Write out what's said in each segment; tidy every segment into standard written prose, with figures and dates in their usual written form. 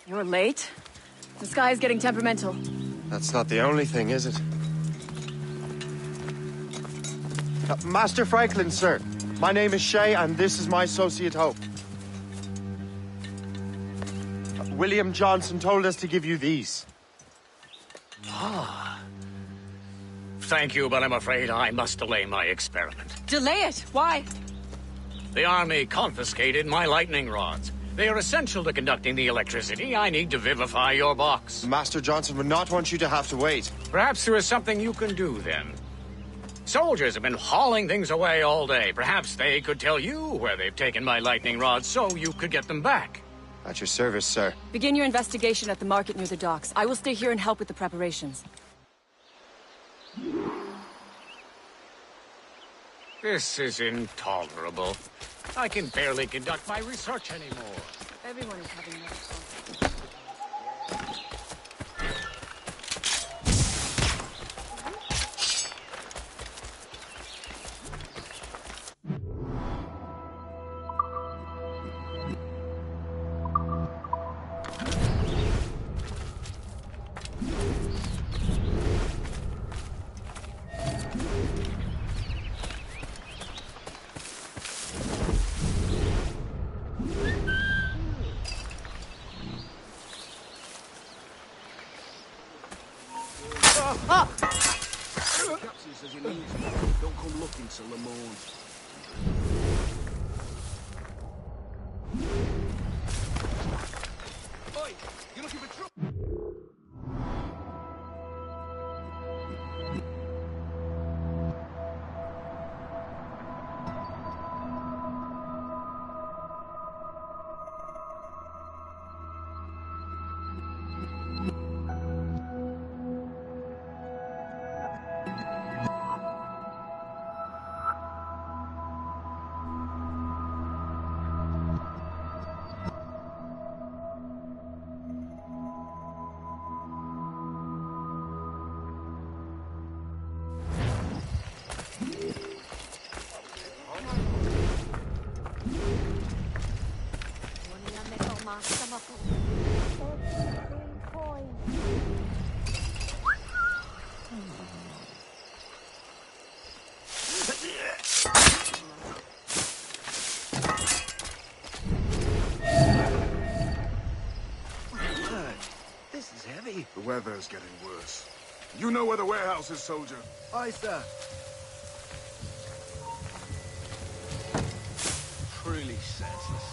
You're late? The sky is getting temperamental. That's not the only thing, is it? Master Franklin, sir. My name is Shay, and this is my associate Hope. William Johnson told us to give you these. Ah. Thank you, but I'm afraid I must delay my experiment. Delay it? Why? The army confiscated my lightning rods. They are essential to conducting the electricity I need to vivify your box. Master Johnson would not want you to have to wait. Perhaps there is something you can do, then. Soldiers have been hauling things away all day. Perhaps they could tell you where they've taken my lightning rods so you could get them back. At your service, sir. Begin your investigation at the market near the docks. I will stay here and help with the preparations. This is intolerable. I can barely conduct my research anymore. Everyone is having much fun. Captain says he needs me. Don't come looking till the morn. Oi! You looking for trouble? This is heavy. The weather's getting worse. You know where the warehouse is, soldier? Aye, sir. Truly senseless.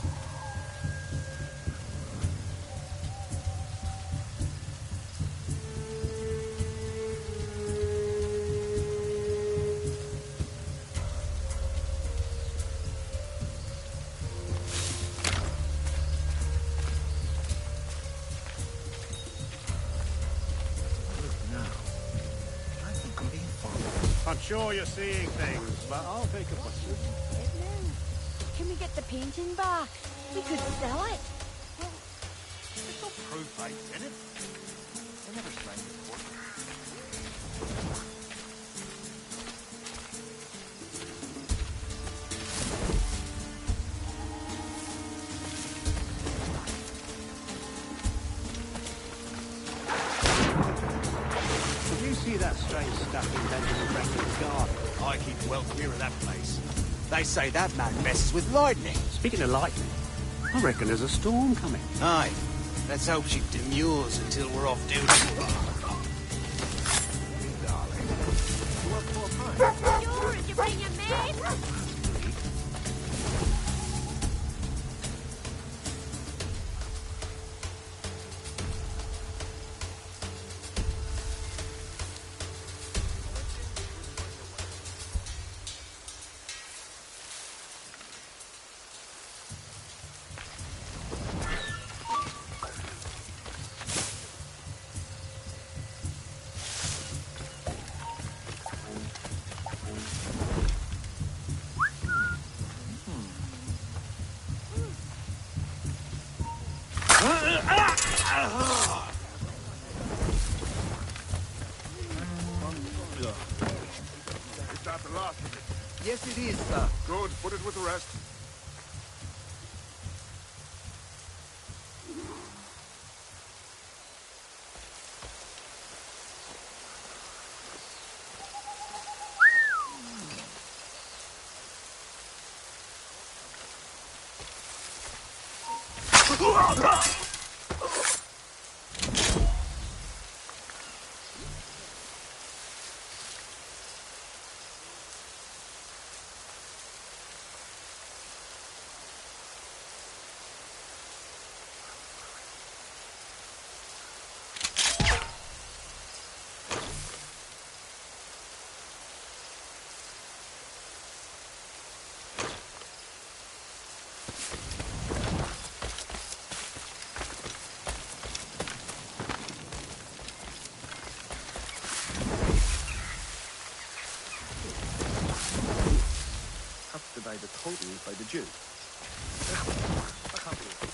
I'm sure you're seeing things, but I'll take a butcher. Can we get the painting back? We could sell it. Well, there's no proof I did it. I never signed it before. Did you see that strange stuff invented in Franklin's garden? I keep well clear of that place. They say that man messes with lightning. Speaking of lightning, I reckon there's a storm coming. Aye. Let's hope she demurs until we're off duty. Sure, did you bring your maid? Is that the last of it? Yes, it is, sir. Good. Put it with the rest. Captivated totally by the Jew. I can't believe it.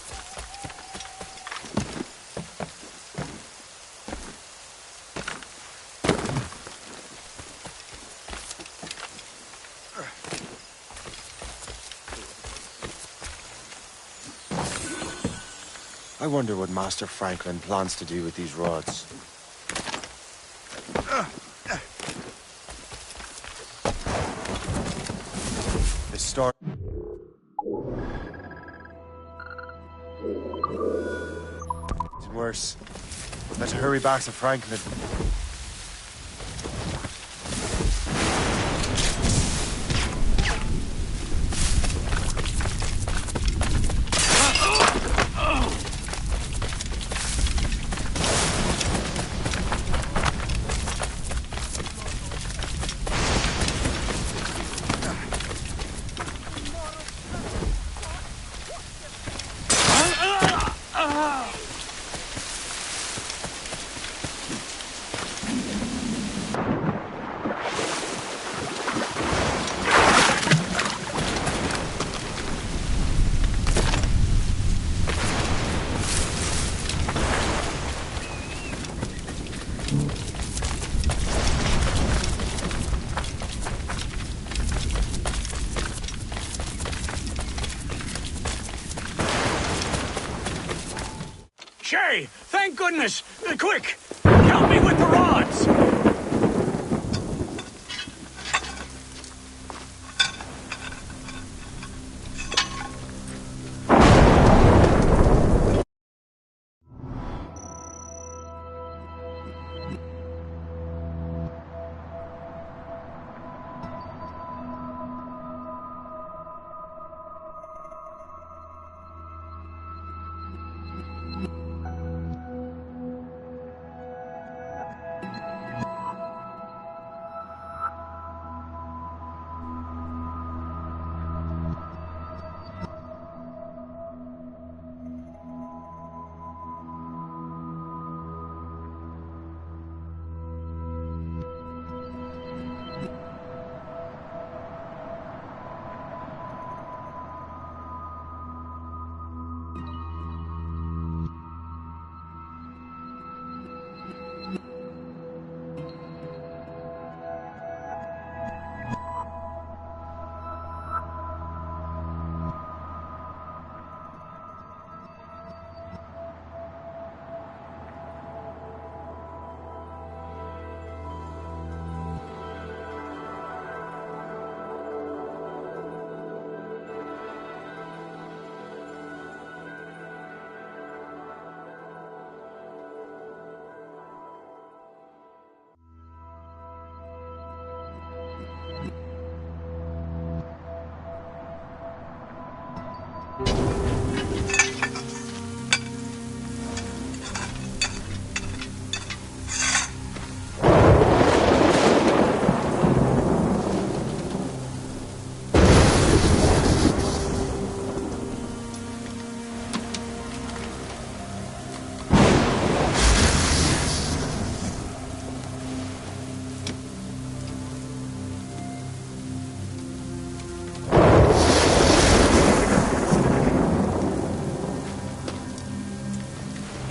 I wonder what Master Franklin plans to do with these rods. The start. It's worse. Better hurry back to Franklin. Shay, thank goodness! Quick! Help me with the rods!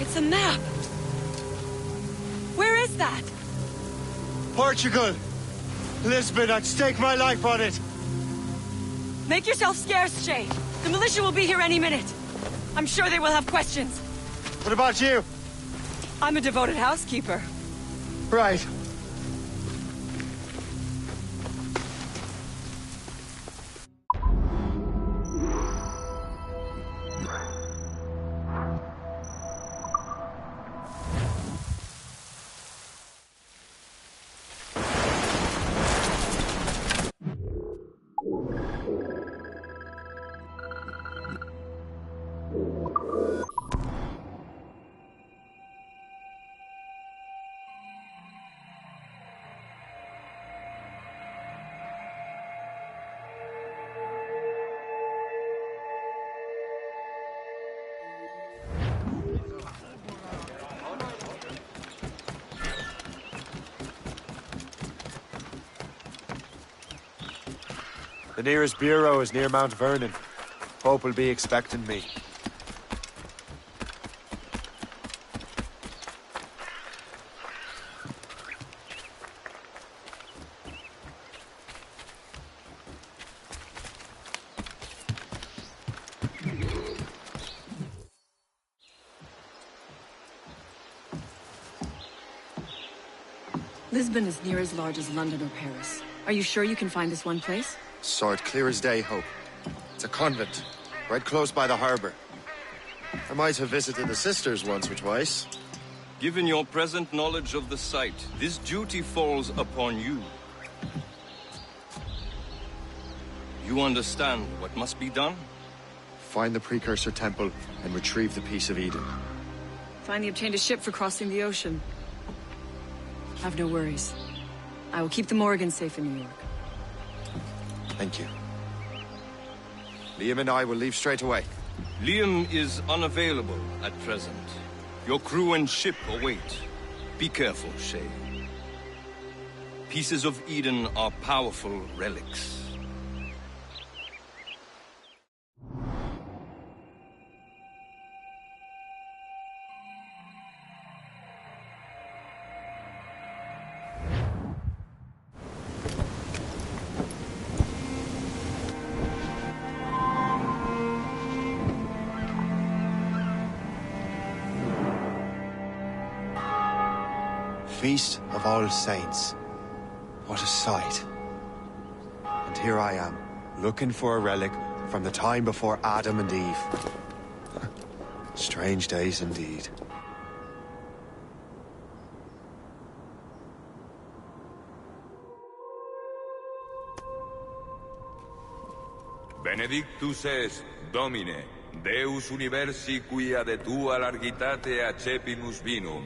It's a map! Where is that? Portugal! Lisbon, I'd stake my life on it! Make yourself scarce, Shay. The militia will be here any minute. I'm sure they will have questions. What about you? I'm a devoted housekeeper. Right. The nearest bureau is near Mount Vernon. Pope will be expecting me. Lisbon is near as large as London or Paris. Are you sure you can find this one place? Saw it clear as day, Hope. It's a convent, right close by the harbour. I might have visited the sisters once or twice. Given your present knowledge of the site, this duty falls upon you. You understand what must be done? Find the precursor temple and retrieve the Piece of Eden. Finally obtained a ship for crossing the ocean. Have no worries. I will keep the Morgans safe in New York. Thank you. Liam and I will leave straight away. Liam is unavailable at present. Your crew and ship await. Be careful, Shay. Pieces of Eden are powerful relics. Feast of All Saints. What a sight. And here I am, looking for a relic from the time before Adam and Eve. Strange days indeed. Benedictus est, Domine, Deus universi quia de tua largitate accepimus vinum.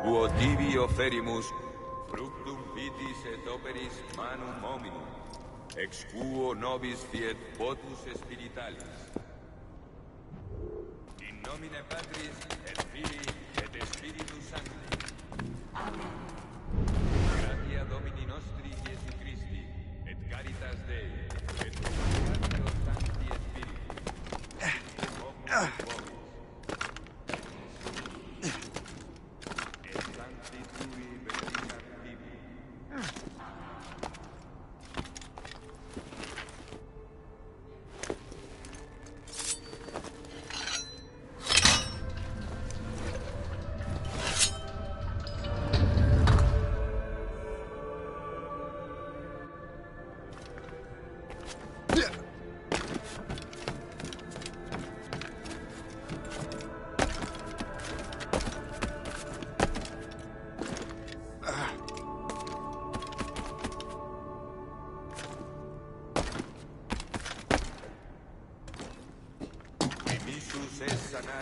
Quo tibi offerimus, fructum vitis et operis manum hominum, ex quo nobis fiet votus spiritualis. In nomine Patris et Filii et Spiritus Sancti. Amen. Gratia Domini nostri Iesu Christi, et caritas Dei, et Consolation Sancti Spiritus. Et hoc vobis.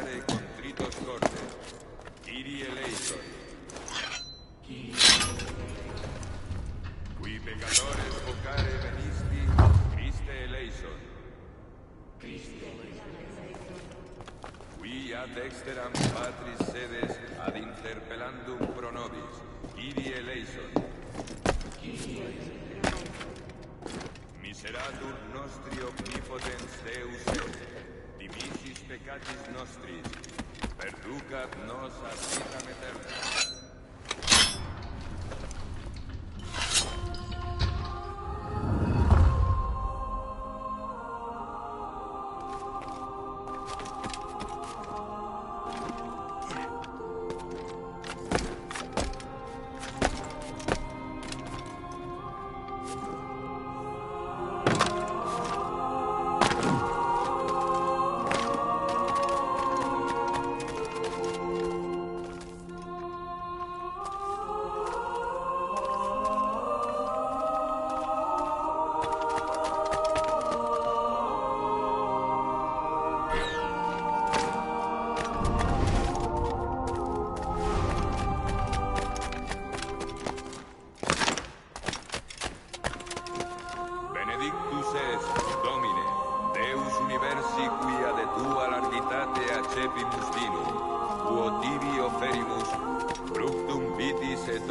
vocare contritos corde. Kyrie eleison. Qui peccatores vocare venisti, Christe eleison. Qui ad exteram patris sedes ad interpellandum pro nobis, Kyrie eleison. Miseratur nostri omnipotens Deus est, dimisis peccatis nostris, perducat nos ad vitam aeterna.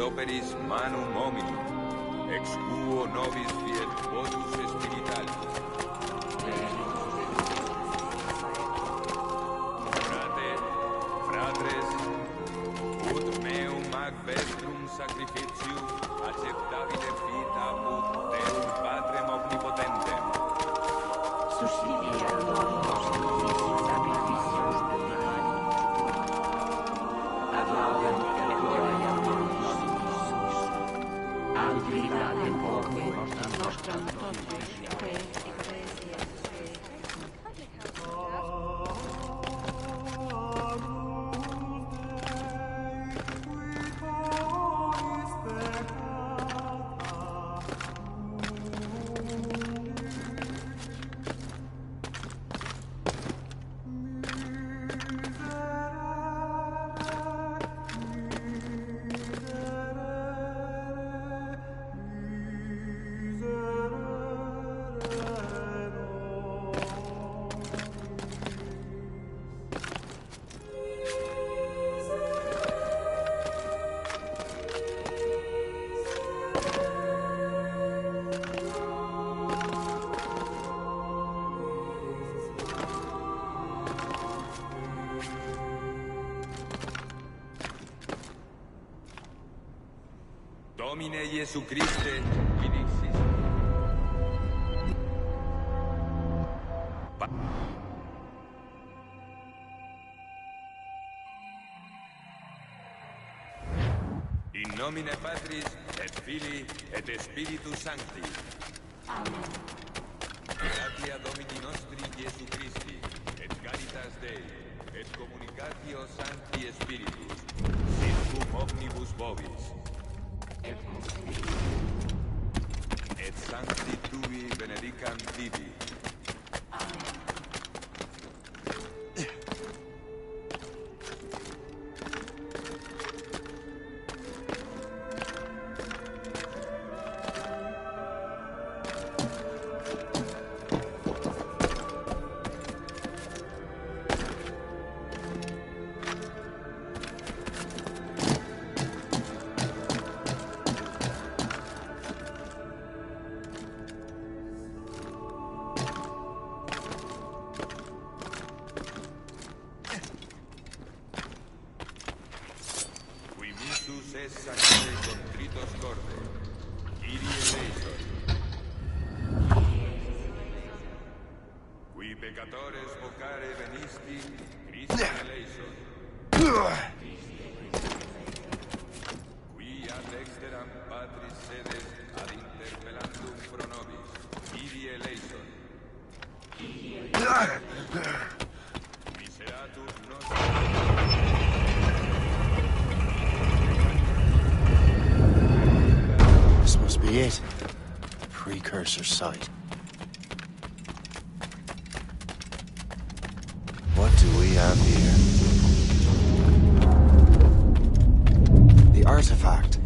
Operis manum hominum, ex quo nobis fiet votus spiritualis. Fratres, ut meum ac vestrum sacrificium acceptabile fit apud Deum Patrem omnipotentem. Suscipiat Dominus sacrificios ad laudem et gloriam Alvidate poque nostram totus quae ecclesia Domine Iesu Christe, inixis. In nomine Patris, et Filii, et Spiritus Sancti. Amen. Gratia Domini nostri Iesu Christi, et caritas Dei, et communicatio Sancti Spiritus, sit cum omnibus vobis. Et sancti tui benedicam tibi. Sancte contritos corde, Kyrie eleison. Qui peccatores vocare venisti, Christe eleison. Qui ad exteram patris sedes ad interpellandum pro nobis, Kyrie eleison. Miseratur nostri. Must be it. The precursor site. What do we have here? artifact.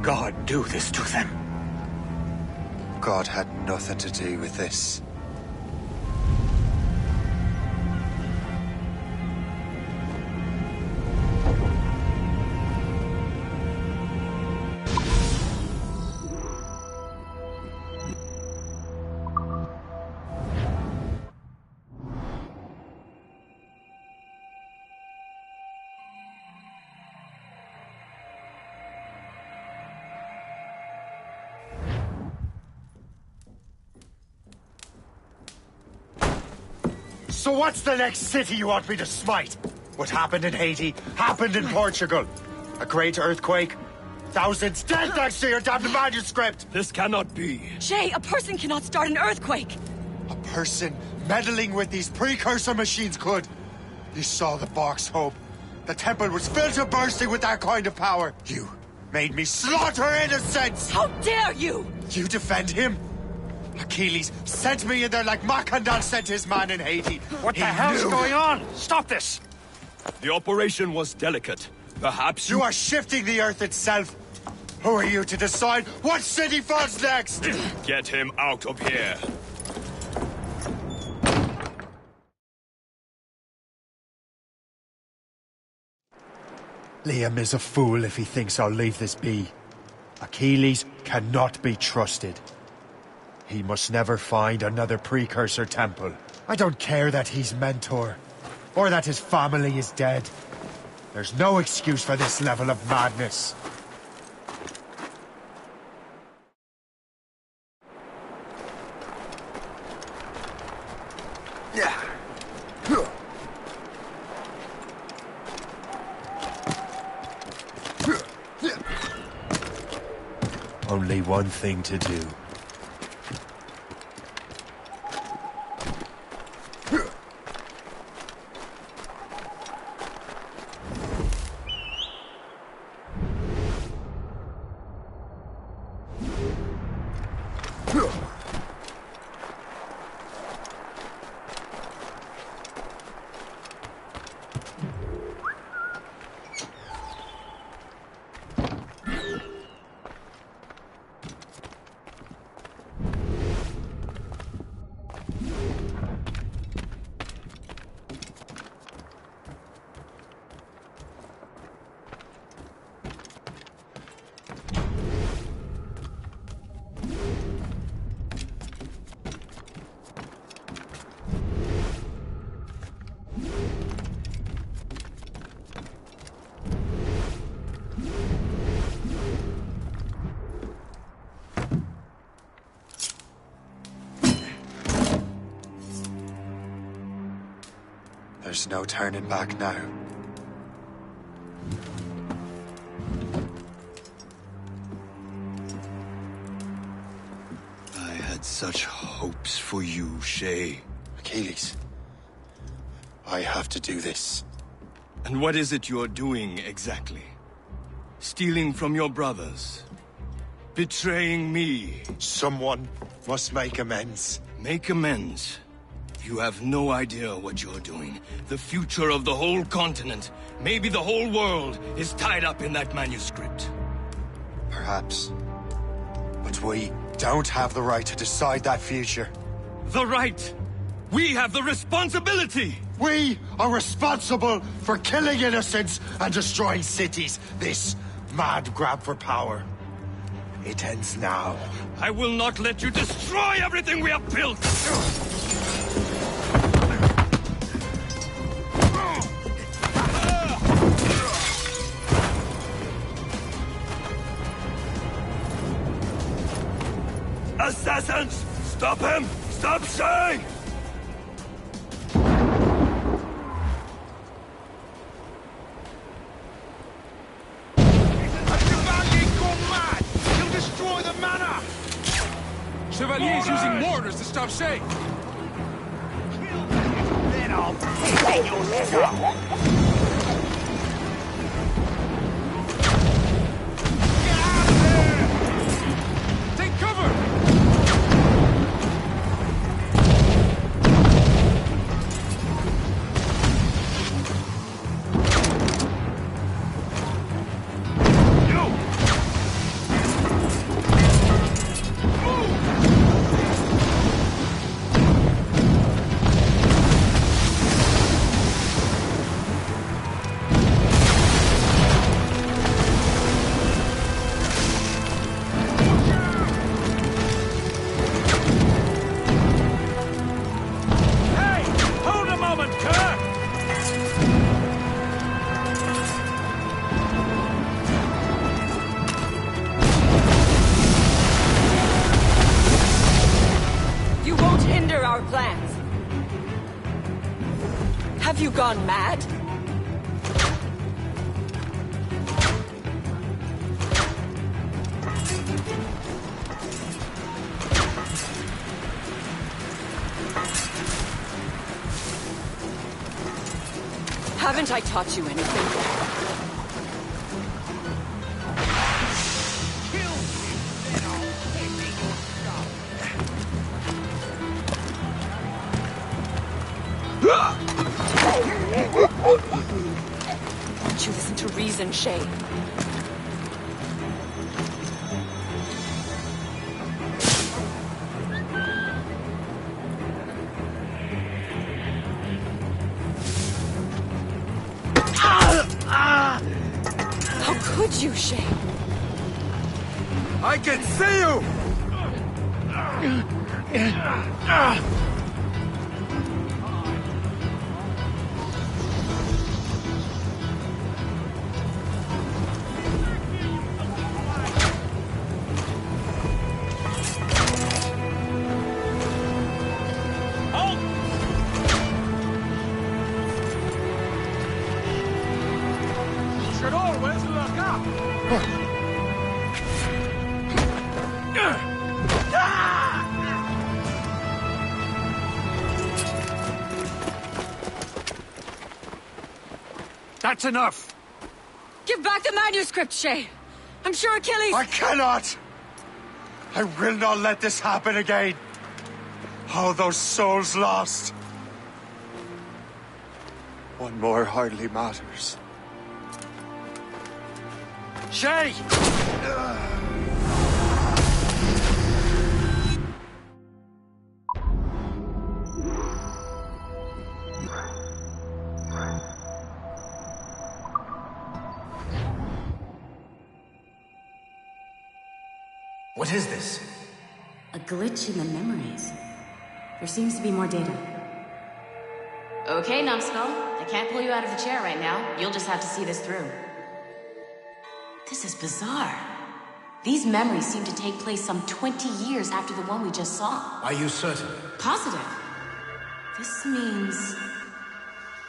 God do this to them? God had nothing to do with this. So what's the next city you want me to smite? What happened in Haiti happened in Portugal. A great earthquake. Thousands dead thanks to your damned manuscript! This cannot be. Shay, a person cannot start an earthquake! A person meddling with these precursor machines could. You saw the box, Hope. The temple was filled to bursting with that kind of power. You made me slaughter innocents! How dare you! You defend him? Achilles sent me in there like Macandal sent his man in Haiti. What the hell's going on? Stop this! The operation was delicate. Perhaps You are shifting the earth itself. Who are you to decide what city falls next? Get him out of here. Liam is a fool if he thinks I'll leave this be. Achilles cannot be trusted. He must never find another precursor temple. I don't care that he's mentor, or that his family is dead. There's no excuse for this level of madness. Only one thing to do. There's no turning back now. I had such hopes for you, Shay. Achilles, I have to do this. And what is it you're doing exactly? Stealing from your brothers? Betraying me? Someone must make amends. Make amends? You have no idea what you're doing. The future of the whole continent, maybe the whole world, is tied up in that manuscript. Perhaps. But we don't have the right to decide that future. The right! We have the responsibility! We are responsible for killing innocents and destroying cities. This mad grab for power. It ends now. I will not let you destroy everything we have built! Assassins! Stop him! Stop Shay! He'll destroy the manor! Chevalier's using mortars to stop Shay! Then I'll take your stuff! Have you gone mad? Haven't I taught you anything? Won't you listen to reason, Shay? How could you, Shay? I can see you! Should always look up! That's enough! Give back the manuscript, Shay! I'm sure Achilles... I cannot! I will not let this happen again! All those souls lost! One more hardly matters. Shay! What is this? A glitch in the memories. There seems to be more data. Okay, numbskull. I can't pull you out of the chair right now. You'll just have to see this through. This is bizarre. These memories seem to take place some 20 years after the one we just saw. Are you certain? Positive. This means...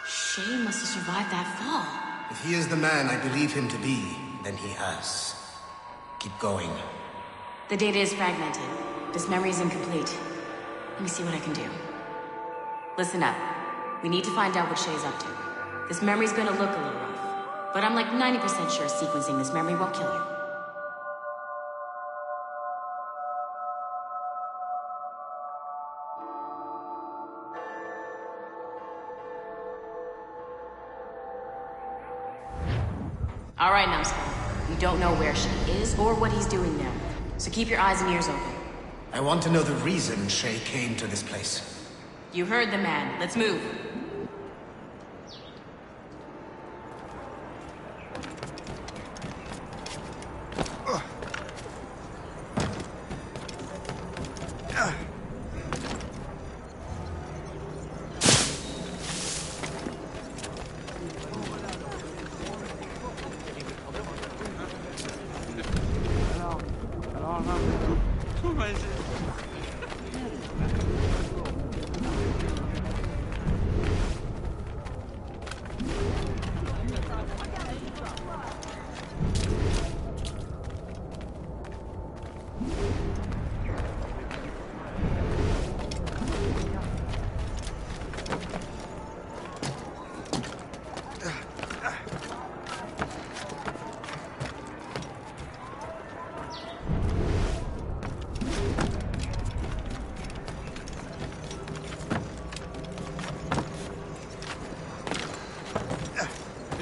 Shay must have survived that fall. If he is the man I believe him to be, then he has. Keep going. The data is fragmented. This memory is incomplete. Let me see what I can do. Listen up. We need to find out what Shay's up to. This memory's gonna look a little rough, but I'm like 90% sure sequencing this memory won't kill you. All right, numbskull. We don't know where Shay is or what he's doing there, so keep your eyes and ears open. I want to know the reason Shay came to this place. You heard the man. Let's move.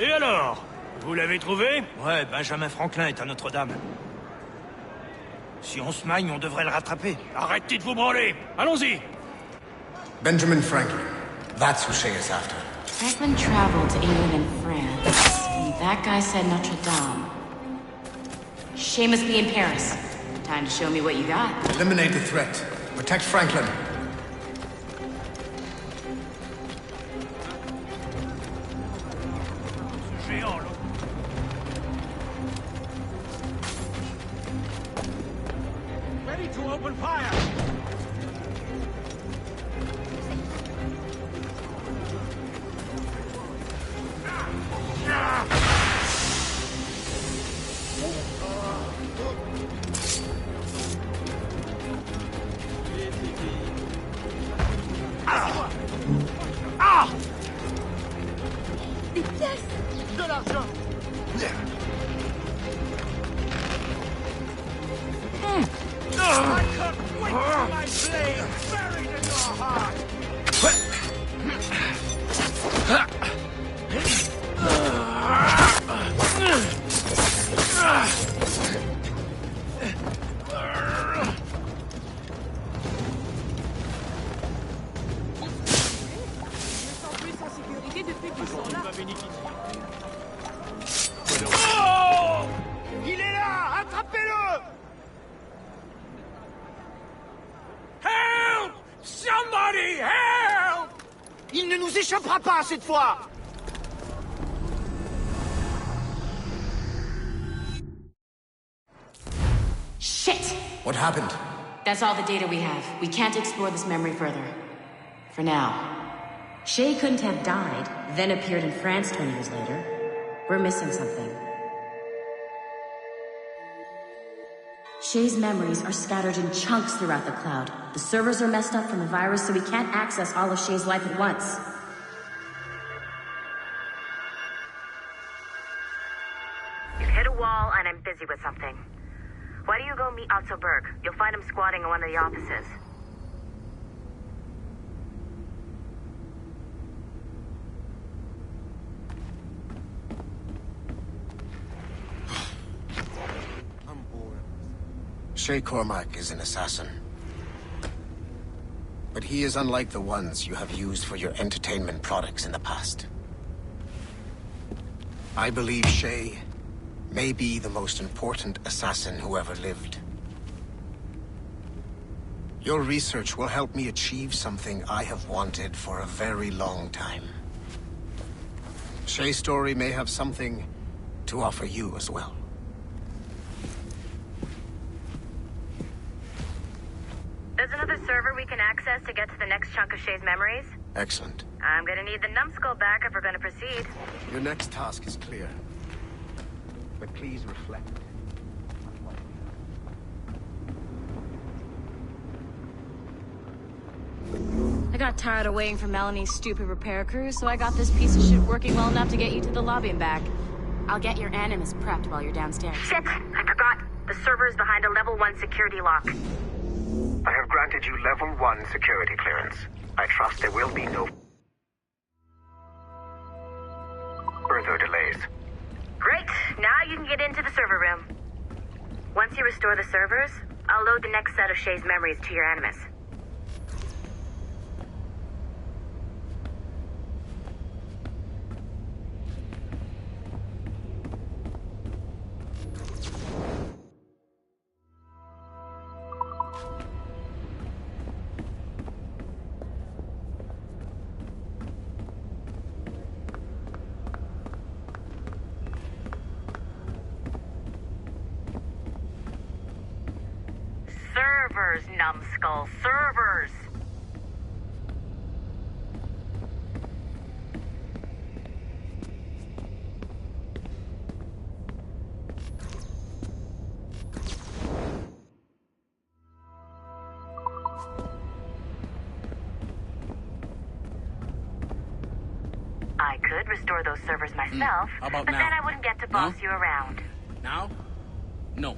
Et alors? Vous l'avez trouvé? Ouais, Benjamin Franklin est à Notre-Dame. Si on se magne, on devrait le rattraper. Arrêtez de vous branler! Allons-y! Benjamin Franklin. That's who Shay is after. Franklin traveled to England and France, and that guy said Notre Dame. Shay must be in Paris. Time to show me what you got. Eliminate the threat. Protect Franklin. Ready to open fire! I can't wait till my blade buried in your heart! Oh! Il est là! Attrapez-le! Help! Somebody help! Il ne nous échappera pas cette fois! Shit! What happened? That's all the data we have. We can't explore this memory further. For now. Shay couldn't have died, then appeared in France 20 years later. We're missing something. Shay's memories are scattered in chunks throughout the cloud. The servers are messed up from the virus, so we can't access all of Shay's life at once. You've hit a wall, and I'm busy with something. Why don't you go meet Otto Berg? You'll find him squatting in one of the offices. Shay Cormac is an assassin. But he is unlike the ones you have used for your entertainment products in the past. I believe Shay may be the most important assassin who ever lived. Your research will help me achieve something I have wanted for a very long time. Shay's story may have something to offer you as well. There's another server we can access to get to the next chunk of Shay's memories. Excellent. I'm gonna need the numbskull back if we're gonna proceed. Your next task is clear. But please reflect. I got tired of waiting for Melanie's stupid repair crew, so I got this piece of shit working well enough to get you to the lobby and back. I'll get your Animus prepped while you're downstairs. Shit! I forgot. The server's behind a level 1 security lock. I have granted you level 1 security clearance. I trust there will be no further delays. Great! Now you can get into the server room. Once you restore the servers, I'll load the next set of Shay's memories to your Animus. Servers, numbskull, servers! I could restore those servers myself, How about but now? then I wouldn't get to boss you around. Now? No.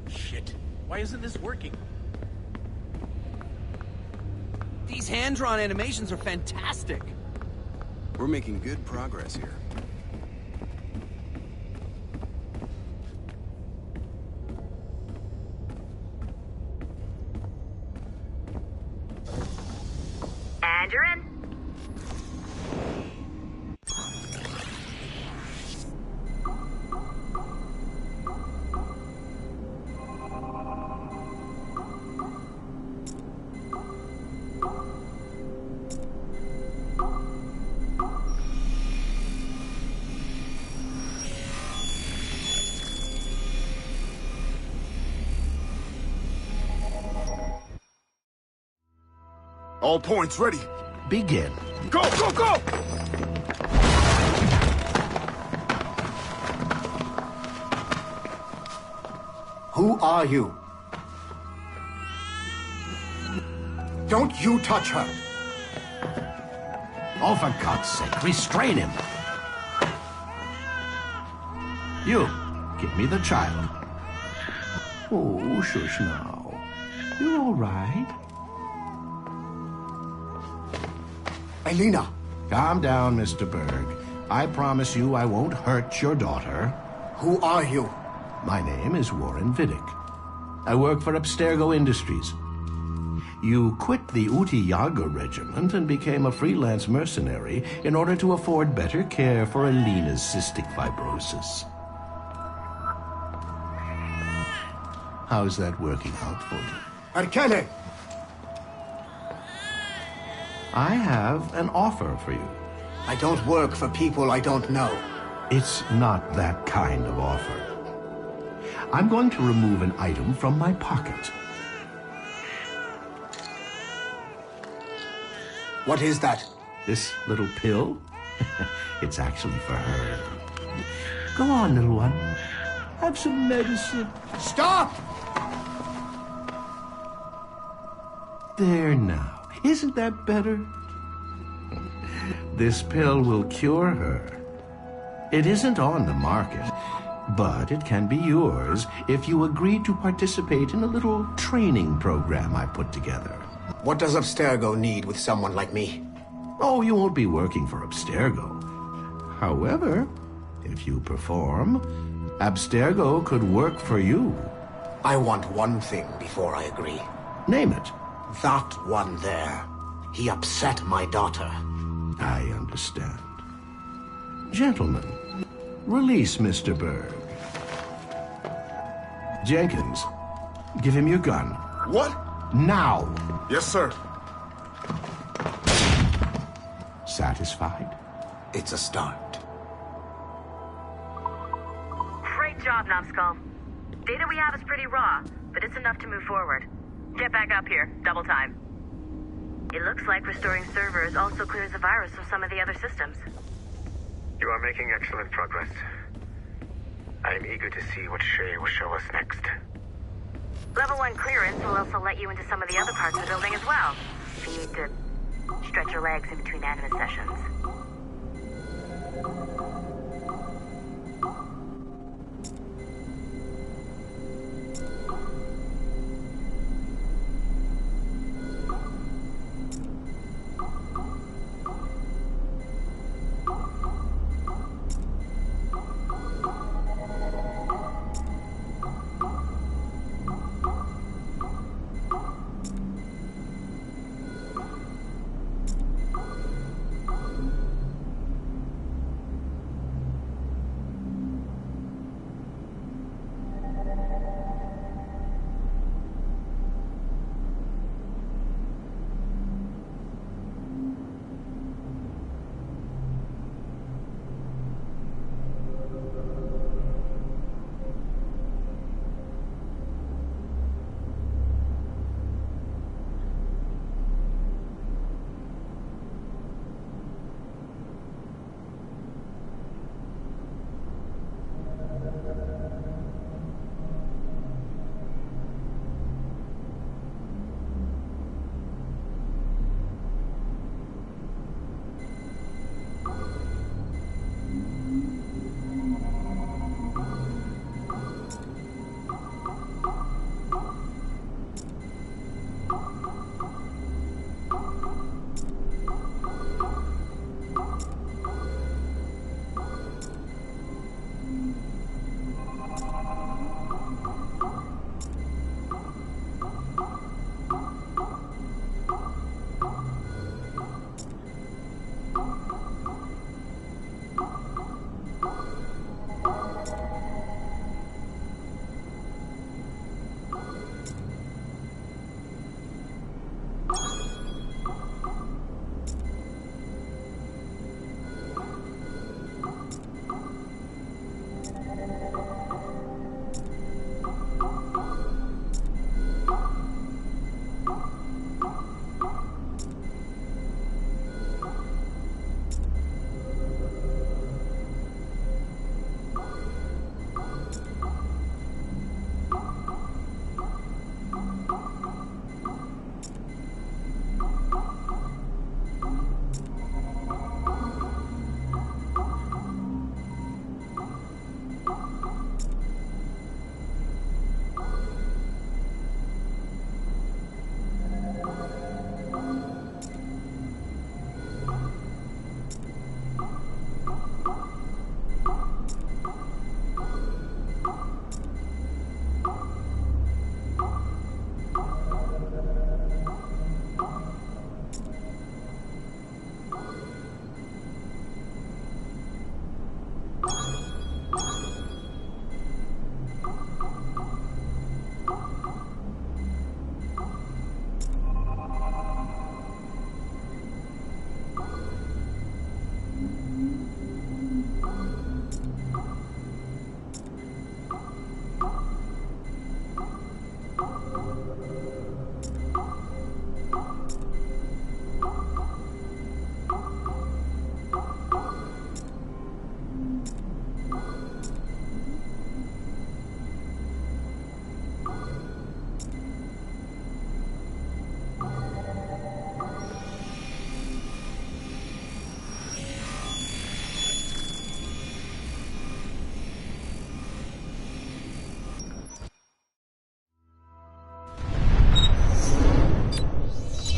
Shit. Why isn't this working? These hand-drawn animations are fantastic. We're making good progress here. And you're in. All points ready. Begin. Go, go, go! Who are you? Don't you touch her! Oh, for God's sake, restrain him. You, give me the child. Oh, shush now. You're all right. Elena! Calm down, Mr. Berg. I promise you I won't hurt your daughter. Who are you? My name is Warren Vidic. I work for Abstergo Industries. You quit the Uti Yaga regiment and became a freelance mercenary in order to afford better care for Elena's cystic fibrosis. How's that working out for you? Arkele! I have an offer for you. I don't work for people I don't know. It's not that kind of offer. I'm going to remove an item from my pocket. What is that? This little pill? It's actually for her. Go on, little one. Have some medicine. Stop! There now. Isn't that better? This pill will cure her. It isn't on the market, but it can be yours if you agree to participate in a little training program I put together. What does Abstergo need with someone like me? Oh, you won't be working for Abstergo. However, if you perform, Abstergo could work for you. I want one thing before I agree. Name it. That one there. He upset my daughter. I understand. Gentlemen, release Mr. Berg. Jenkins, give him your gun. What? Now! Yes, sir. Satisfied? It's a start. Great job, Numbskull. Data we have is pretty raw, but it's enough to move forward. Get back up here. Double time. It looks like restoring servers also clears the virus from some of the other systems. You are making excellent progress. I am eager to see what Shay will show us next. Level 1 clearance will also let you into some of the other parts of the building as well, if you need to stretch your legs in between anime sessions.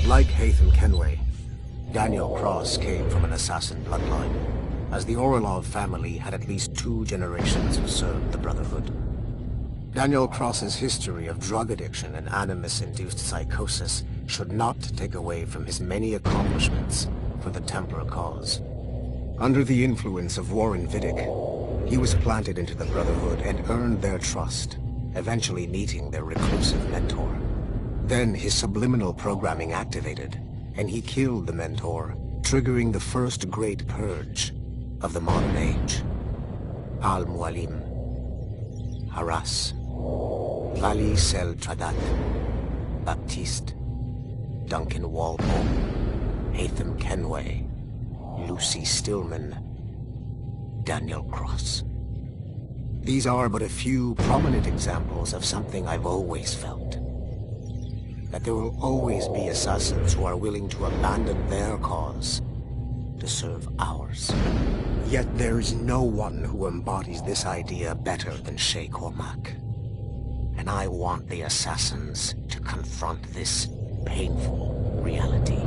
Like Hatham Kenway, Daniel Cross came from an assassin bloodline, as the Orlov family had at least 2 generations who served the Brotherhood. Daniel Cross's history of drug addiction and animus-induced psychosis should not take away from his many accomplishments for the Templar cause. Under the influence of Warren Vidic, he was planted into the Brotherhood and earned their trust, eventually meeting their reclusive mentor. Then his subliminal programming activated, and he killed the mentor, triggering the first great purge of the modern age. Al-Mualim, Haras, Vali Sel Tradat, Baptiste, Duncan Walpole, Hatham Kenway, Lucy Stillman, Daniel Cross. These are but a few prominent examples of something I've always felt. That there will always be assassins who are willing to abandon their cause to serve ours. Yet there is no one who embodies this idea better than Shay Cormac. And I want the assassins to confront this painful reality.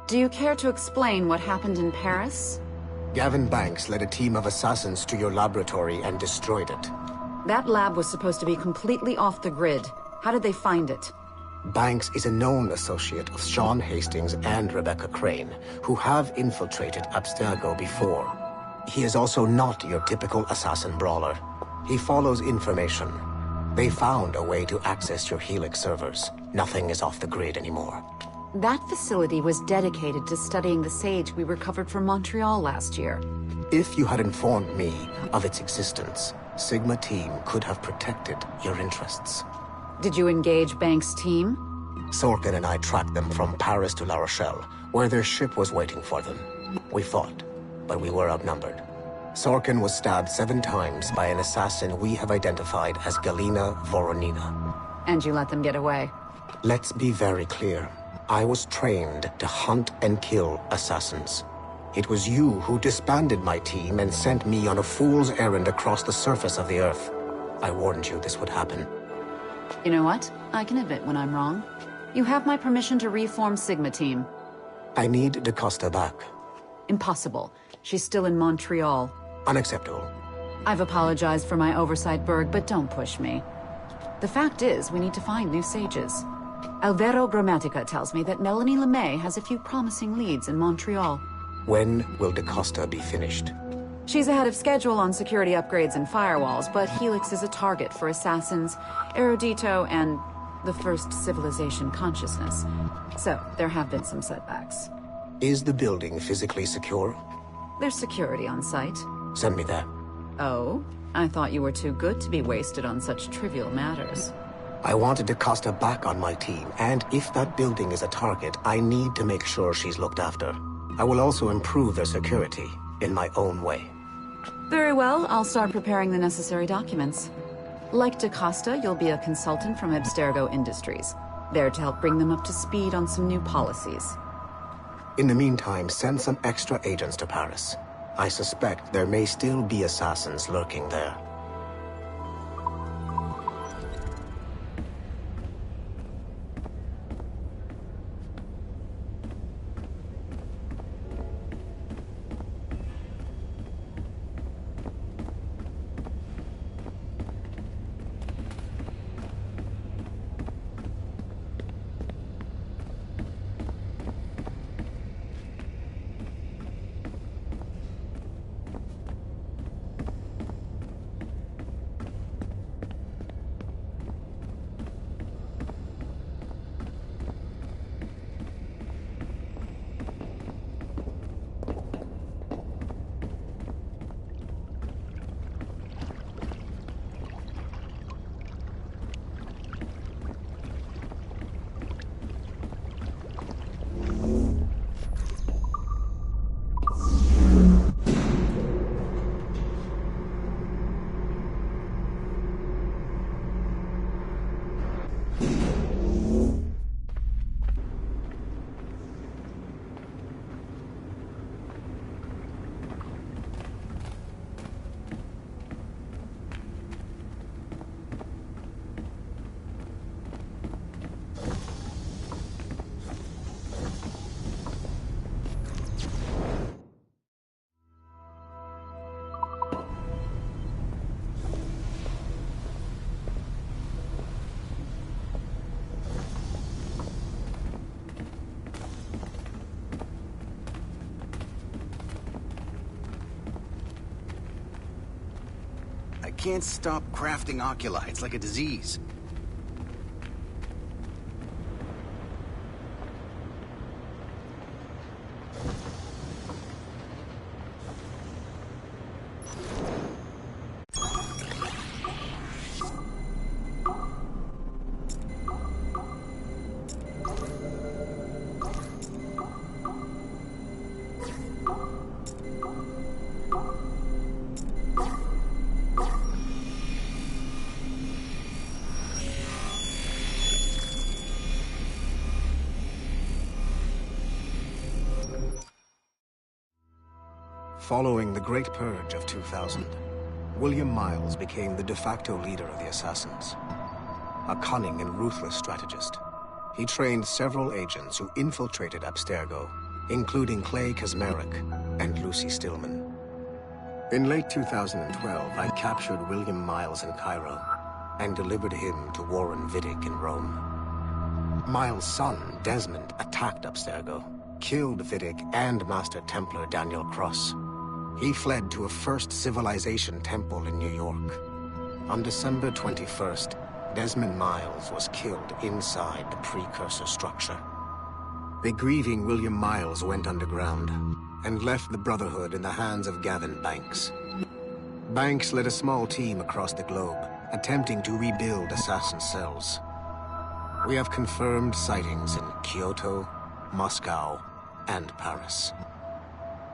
Do you care to explain what happened in Paris? Gavin Banks led a team of assassins to your laboratory and destroyed it. That lab was supposed to be completely off the grid. How did they find it? Banks is a known associate of Sean Hastings and Rebecca Crane, who have infiltrated Abstergo before. He is also not your typical assassin brawler. He follows information. They found a way to access your Helix servers. Nothing is off the grid anymore. That facility was dedicated to studying the sage we recovered from Montreal last year. If you had informed me of its existence, Sigma Team could have protected your interests. Did you engage Banks' team? Sorkin and I tracked them from Paris to La Rochelle, where their ship was waiting for them. We fought, but we were outnumbered. Sorkin was stabbed 7 times by an assassin we have identified as Galina Voronina. And you let them get away? Let's be very clear. I was trained to hunt and kill assassins. It was you who disbanded my team and sent me on a fool's errand across the surface of the Earth. I warned you this would happen. You know what? I can admit when I'm wrong. You have my permission to reform Sigma Team. I need DaCosta back. Impossible. She's still in Montreal. Unacceptable. I've apologized for my oversight, Berg, but don't push me. The fact is, we need to find new sages. Alvaro Grammatica tells me that Melanie LeMay has a few promising leads in Montreal. When will DaCosta be finished? She's ahead of schedule on security upgrades and firewalls, but Helix is a target for assassins, Erudito, and the First Civilization consciousness. So, there have been some setbacks. Is the building physically secure? There's security on site. Send me there. Oh? I thought you were too good to be wasted on such trivial matters. I wanted DaCosta back on my team, and if that building is a target, I need to make sure she's looked after. I will also improve their security, in my own way. Very well, I'll start preparing the necessary documents. Like DaCosta, you'll be a consultant from Abstergo Industries, there to help bring them up to speed on some new policies. In the meantime, send some extra agents to Paris. I suspect there may still be assassins lurking there. Can't stop crafting oculi. It's like a disease. Following the Great Purge of 2000, William Miles became the de facto leader of the Assassins. A cunning and ruthless strategist, he trained several agents who infiltrated Abstergo including Clay Kazmarek and Lucy Stillman. In late 2012, I captured William Miles in Cairo and delivered him to Warren Vidic in Rome. Miles' son, Desmond, attacked Abstergo, killed Vidic and Master Templar Daniel Cross. He fled to a First Civilization temple in New York. On December 21st, Desmond Miles was killed inside the precursor structure. The grieving William Miles went underground and left the Brotherhood in the hands of Gavin Banks. Banks led a small team across the globe, attempting to rebuild assassin cells. We have confirmed sightings in Kyoto, Moscow, and Paris.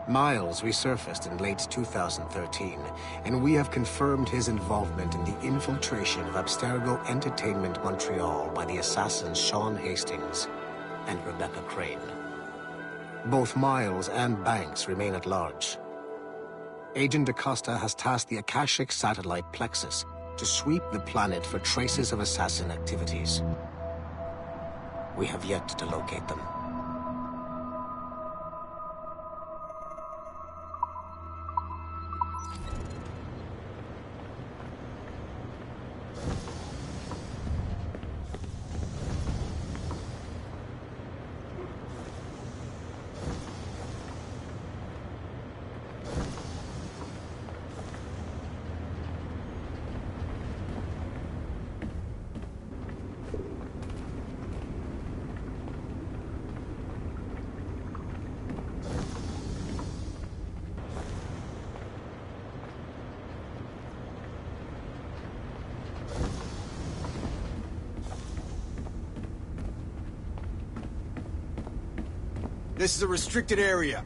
Miles resurfaced in late 2013, and we have confirmed his involvement in the infiltration of Abstergo Entertainment Montreal by the assassins Sean Hastings and Rebecca Crane. Both Miles and Banks remain at large. Agent DaCosta has tasked the Akashic satellite Plexus to sweep the planet for traces of assassin activities. We have yet to locate them. This is a restricted area.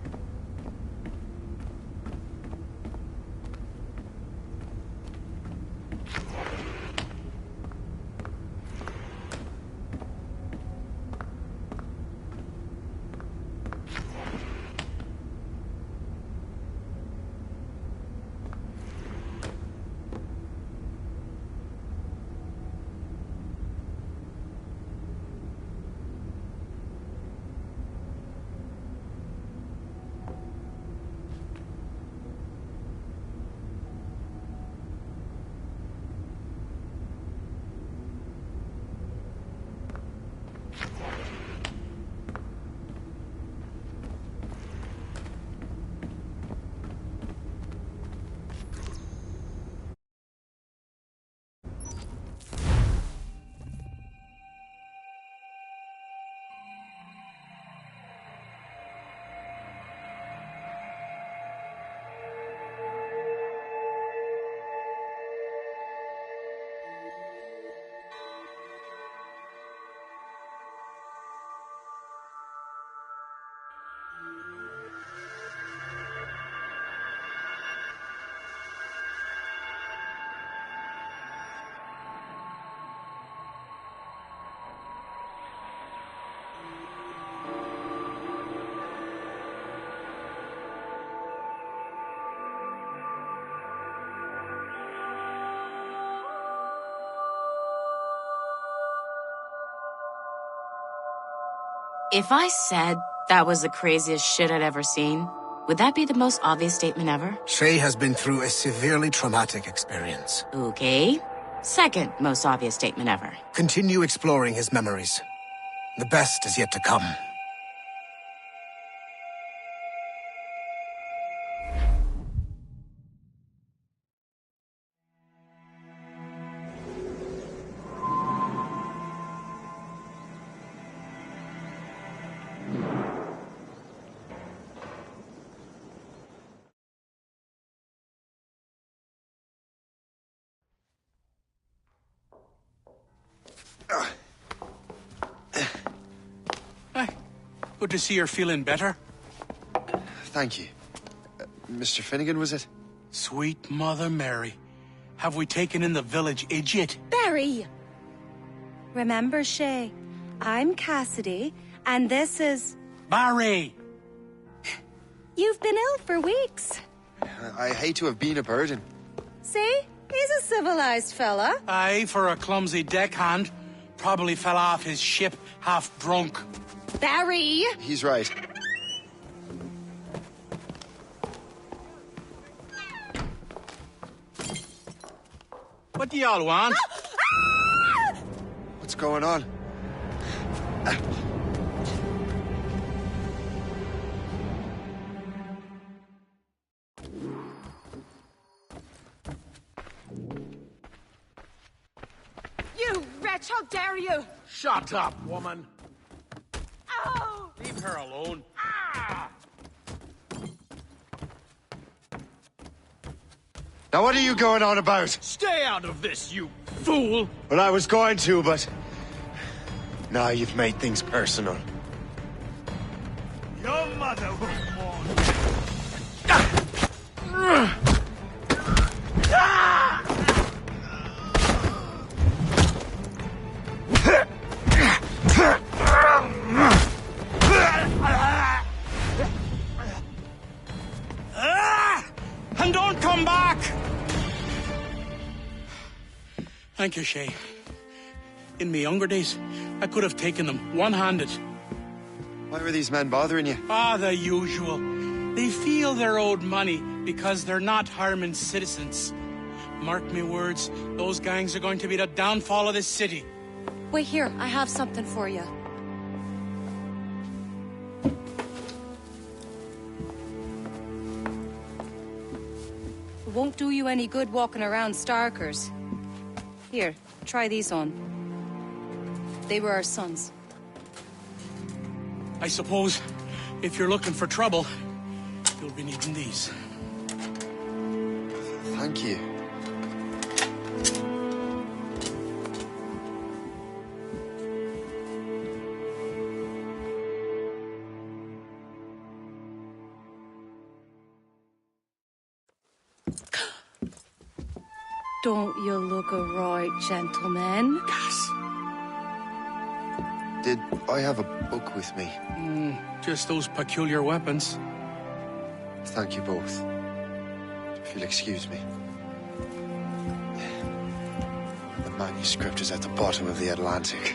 If I said that was the craziest shit I'd ever seen, would that be the most obvious statement ever? Shay has been through a severely traumatic experience. Okay. Second most obvious statement ever. Continue exploring his memories. The best is yet to come. Good to see you're feeling better. Thank you. Mr. Finnegan, was it? Sweet Mother Mary. Have we taken in the village idiot? Barry! Remember, Shay, I'm Cassidy, and this is... Barry! You've been ill for weeks. I hate to have been a burden. See? He's a civilized fella. Aye, for a clumsy deckhand. Probably fell off his ship half drunk. Barry! He's right. What do y'all want? What's going on? You wretch, how dare you! Shut up, woman. Oh! Leave her alone. Now what are you going on about? Stay out of this, you fool! Well, I was going to, but... Now you've made things personal. Your mother was born. And don't come back! Thank you, Shay. In my younger days, I could have taken them one-handed. Why were these men bothering you? Ah, the usual. They feel they're owed money because they're not harming citizens. Mark me words, those gangs are going to be the downfall of this city. Wait here, I have something for you. It won't do you any good walking around Starkers. Here, try these on. They were our sons. I suppose, if you're looking for trouble, you'll be needing these. Thank you. Don't you look a right gentleman? Gas. Did I have a book with me? Just those peculiar weapons. Thank you both. If you'll excuse me. The manuscript is at the bottom of the Atlantic.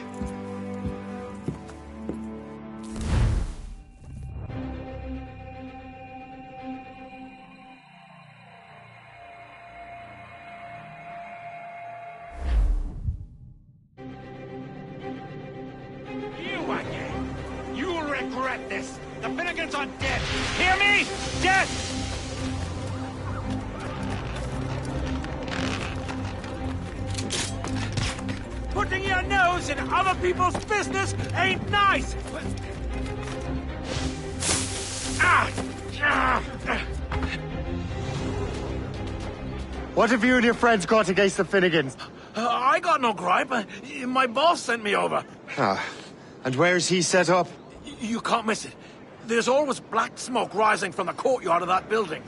You again! You'll regret this! The Finnegan's on dead! Hear me? Dead! Putting your nose in other people's business ain't nice! What have you and your friends got against the Finnegans? I got no gripe. My boss sent me over. Ah, and where's he set up? You can't miss it. There's always black smoke rising from the courtyard of that building.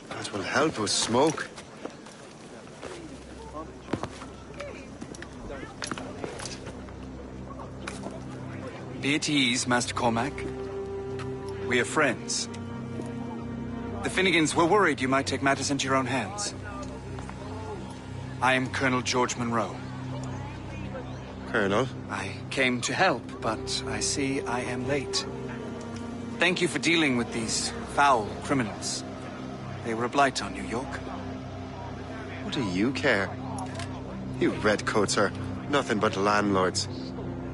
That will help with smoke. Be at ease, Master Cormac. We are friends. The Finnegans were worried you might take matters into your own hands. I am Colonel George Monroe. Colonel? I came to help, but I see I am late. Thank you for dealing with these foul criminals. They were a blight on New York. What do you care? You redcoats are nothing but landlords.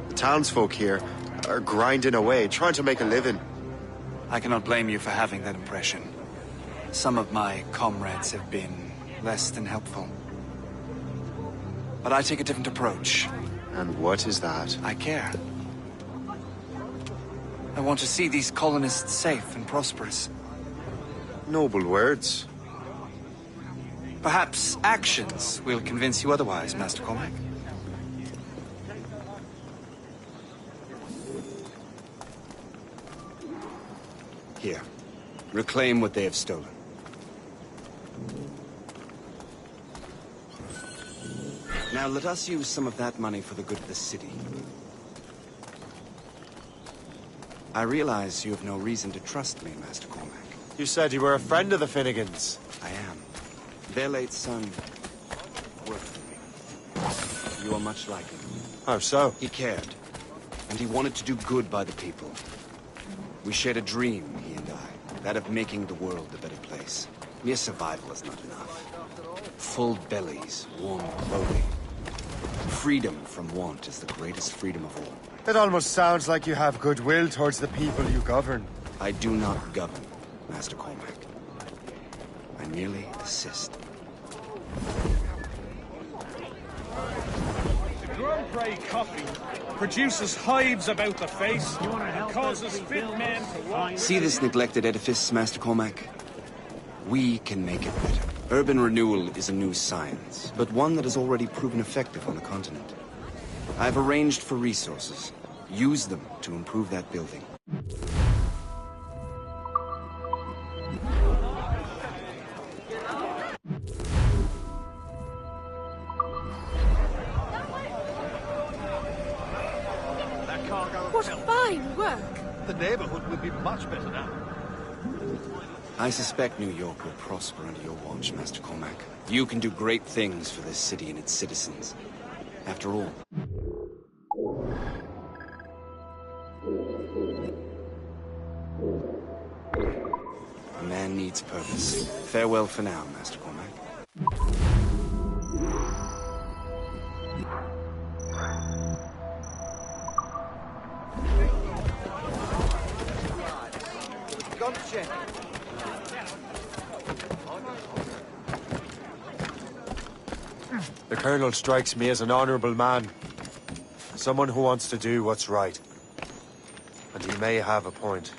The townsfolk here are grinding away, trying to make a living. I cannot blame you for having that impression. Some of my comrades have been less than helpful. But I take a different approach. And what is that? I care. I want to see these colonists safe and prosperous. Noble words. Perhaps actions will convince you otherwise, Master Cormac. Here. Reclaim what they have stolen. Now let us use some of that money for the good of the city. I realize you have no reason to trust me, Master Cormac. You said you were a friend of the Finnegans. I am. Their late son worked for me. You are much like him. How so? He cared, and he wanted to do good by the people. We shared a dream, he and I, that of making the world a better place. Mere survival is not enough. Full bellies, warm clothing. Freedom from want is the greatest freedom of all. It almost sounds like you have goodwill towards the people you govern. I do not govern, Master Cormac. I merely assist. The Grand Prix coffee produces hives about the face and causes fit men to walk. See this neglected edifice, Master Cormac? We can make it better. Urban renewal is a new science, but one that has already proven effective on the continent. I've arranged for resources. Use them to improve that building. What fine work! The neighborhood will be much better now. I suspect New York will prosper under your watch, Master Cormac. You can do great things for this city and its citizens. After all. A man needs purpose. Farewell for now, Master Cormac. Gun check. The Colonel strikes me as an honorable man. Someone who wants to do what's right. And he may have a point.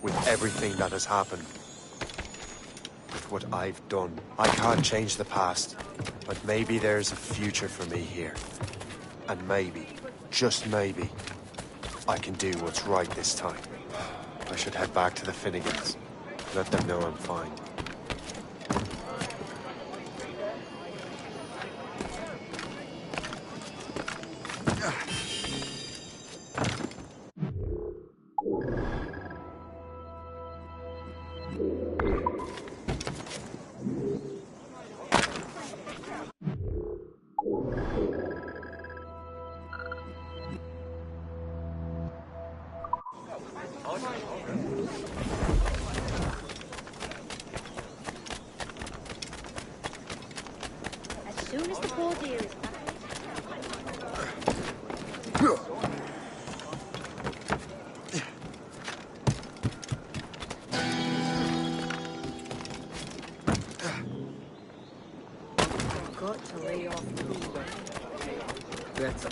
With everything that has happened. With what I've done. I can't change the past. But maybe there's a future for me here. And maybe, just maybe, I can do what's right this time. I should head back to the Finnegans. Let them know I'm fine. As soon as the poor deer is back. I've got to lay off the That's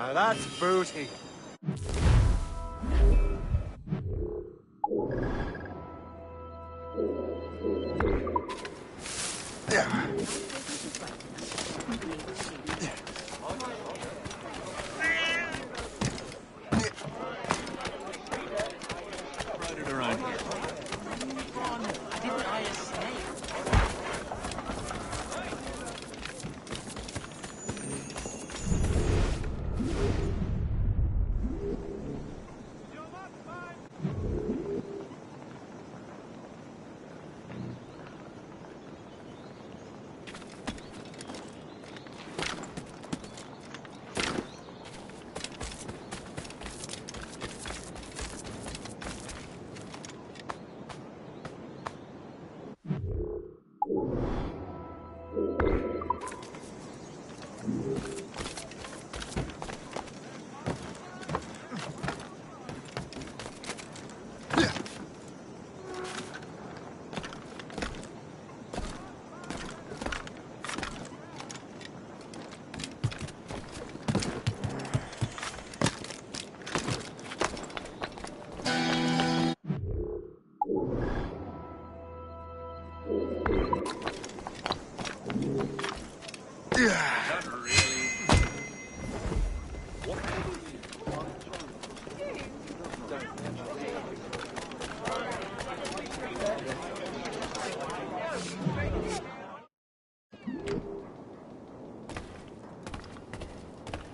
Now that's booty.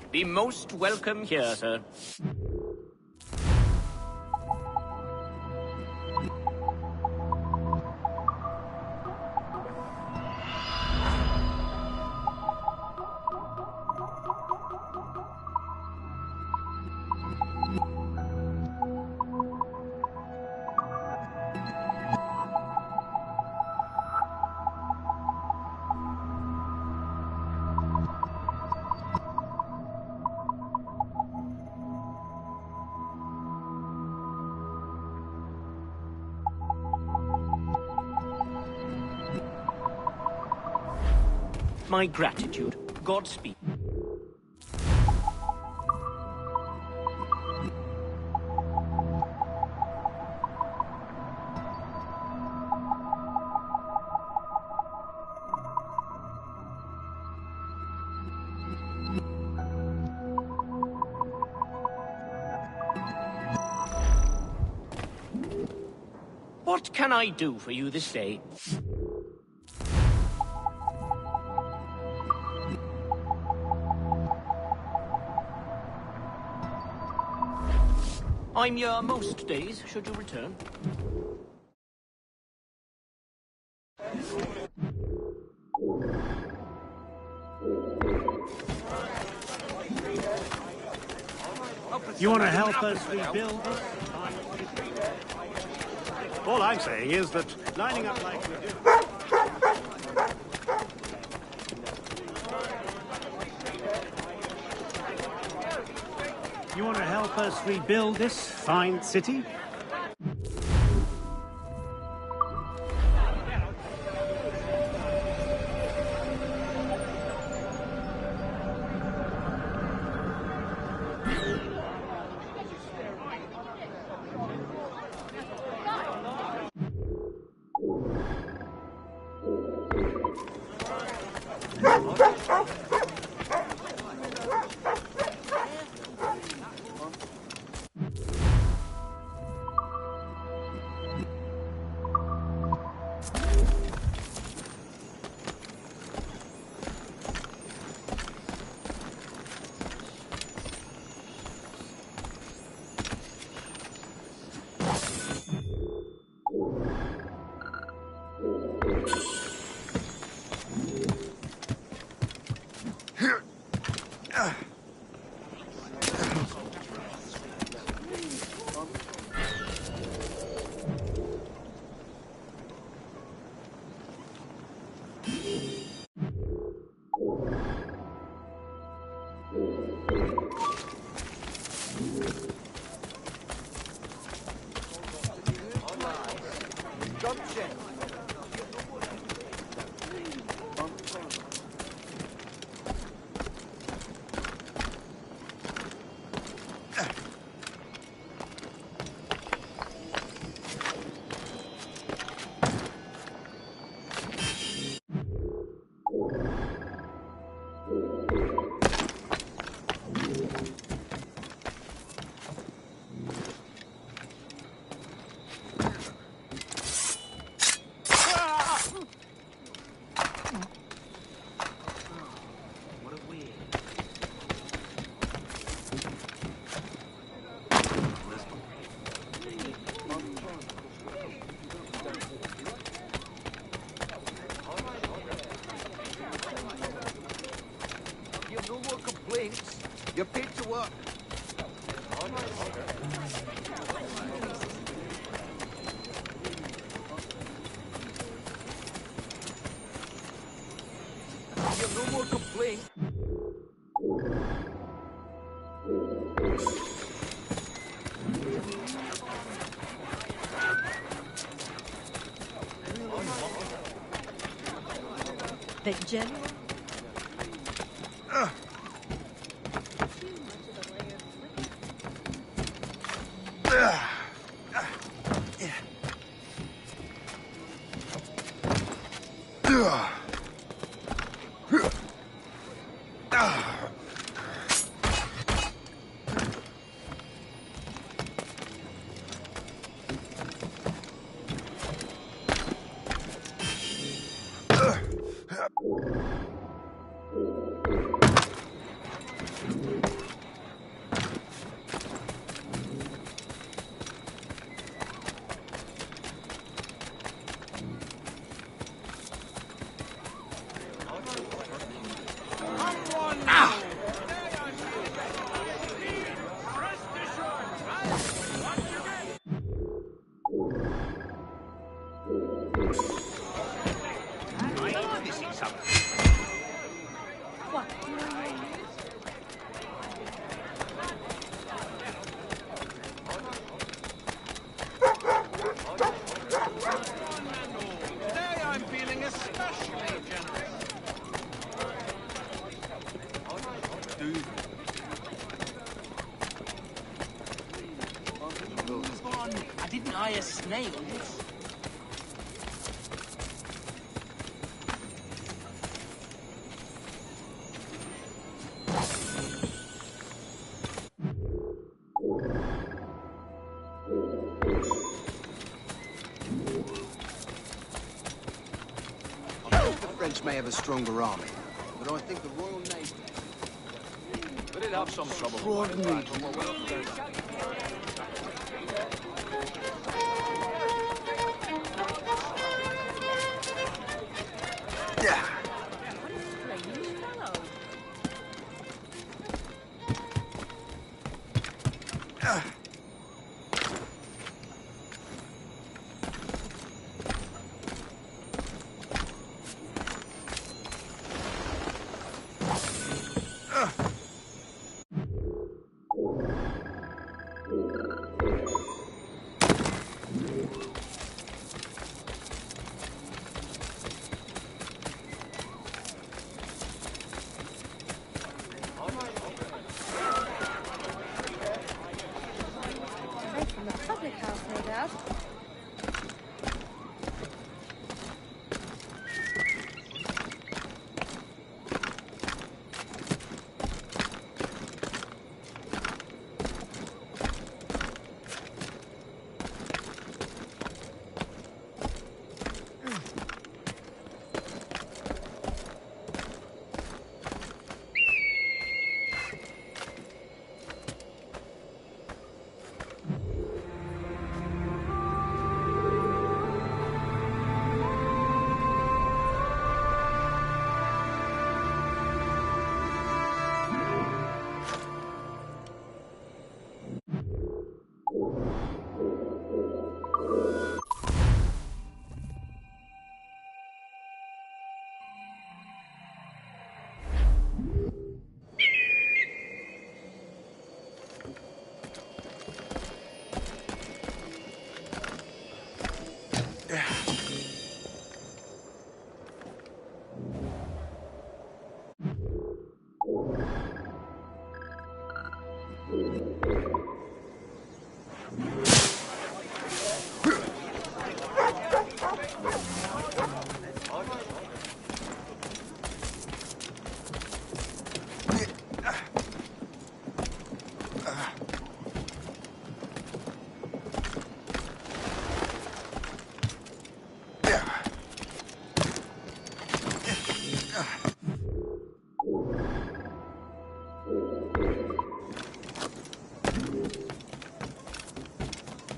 Be most welcome here, sir. My gratitude. Godspeed. What can I do for you this day? I'm here most days, should you return. You want to help us rebuild this? All I'm saying is that lining up like we do... You want to help us rebuild this fine city? Phoenix. You're paid to work. You have no more complaints. But General? Today I'm feeling especially generous. I didn't eye a snail. The French may have a stronger army, but I think the Royal Navy... But it have some trouble. Extraordinary. Right from the public house, no doubt.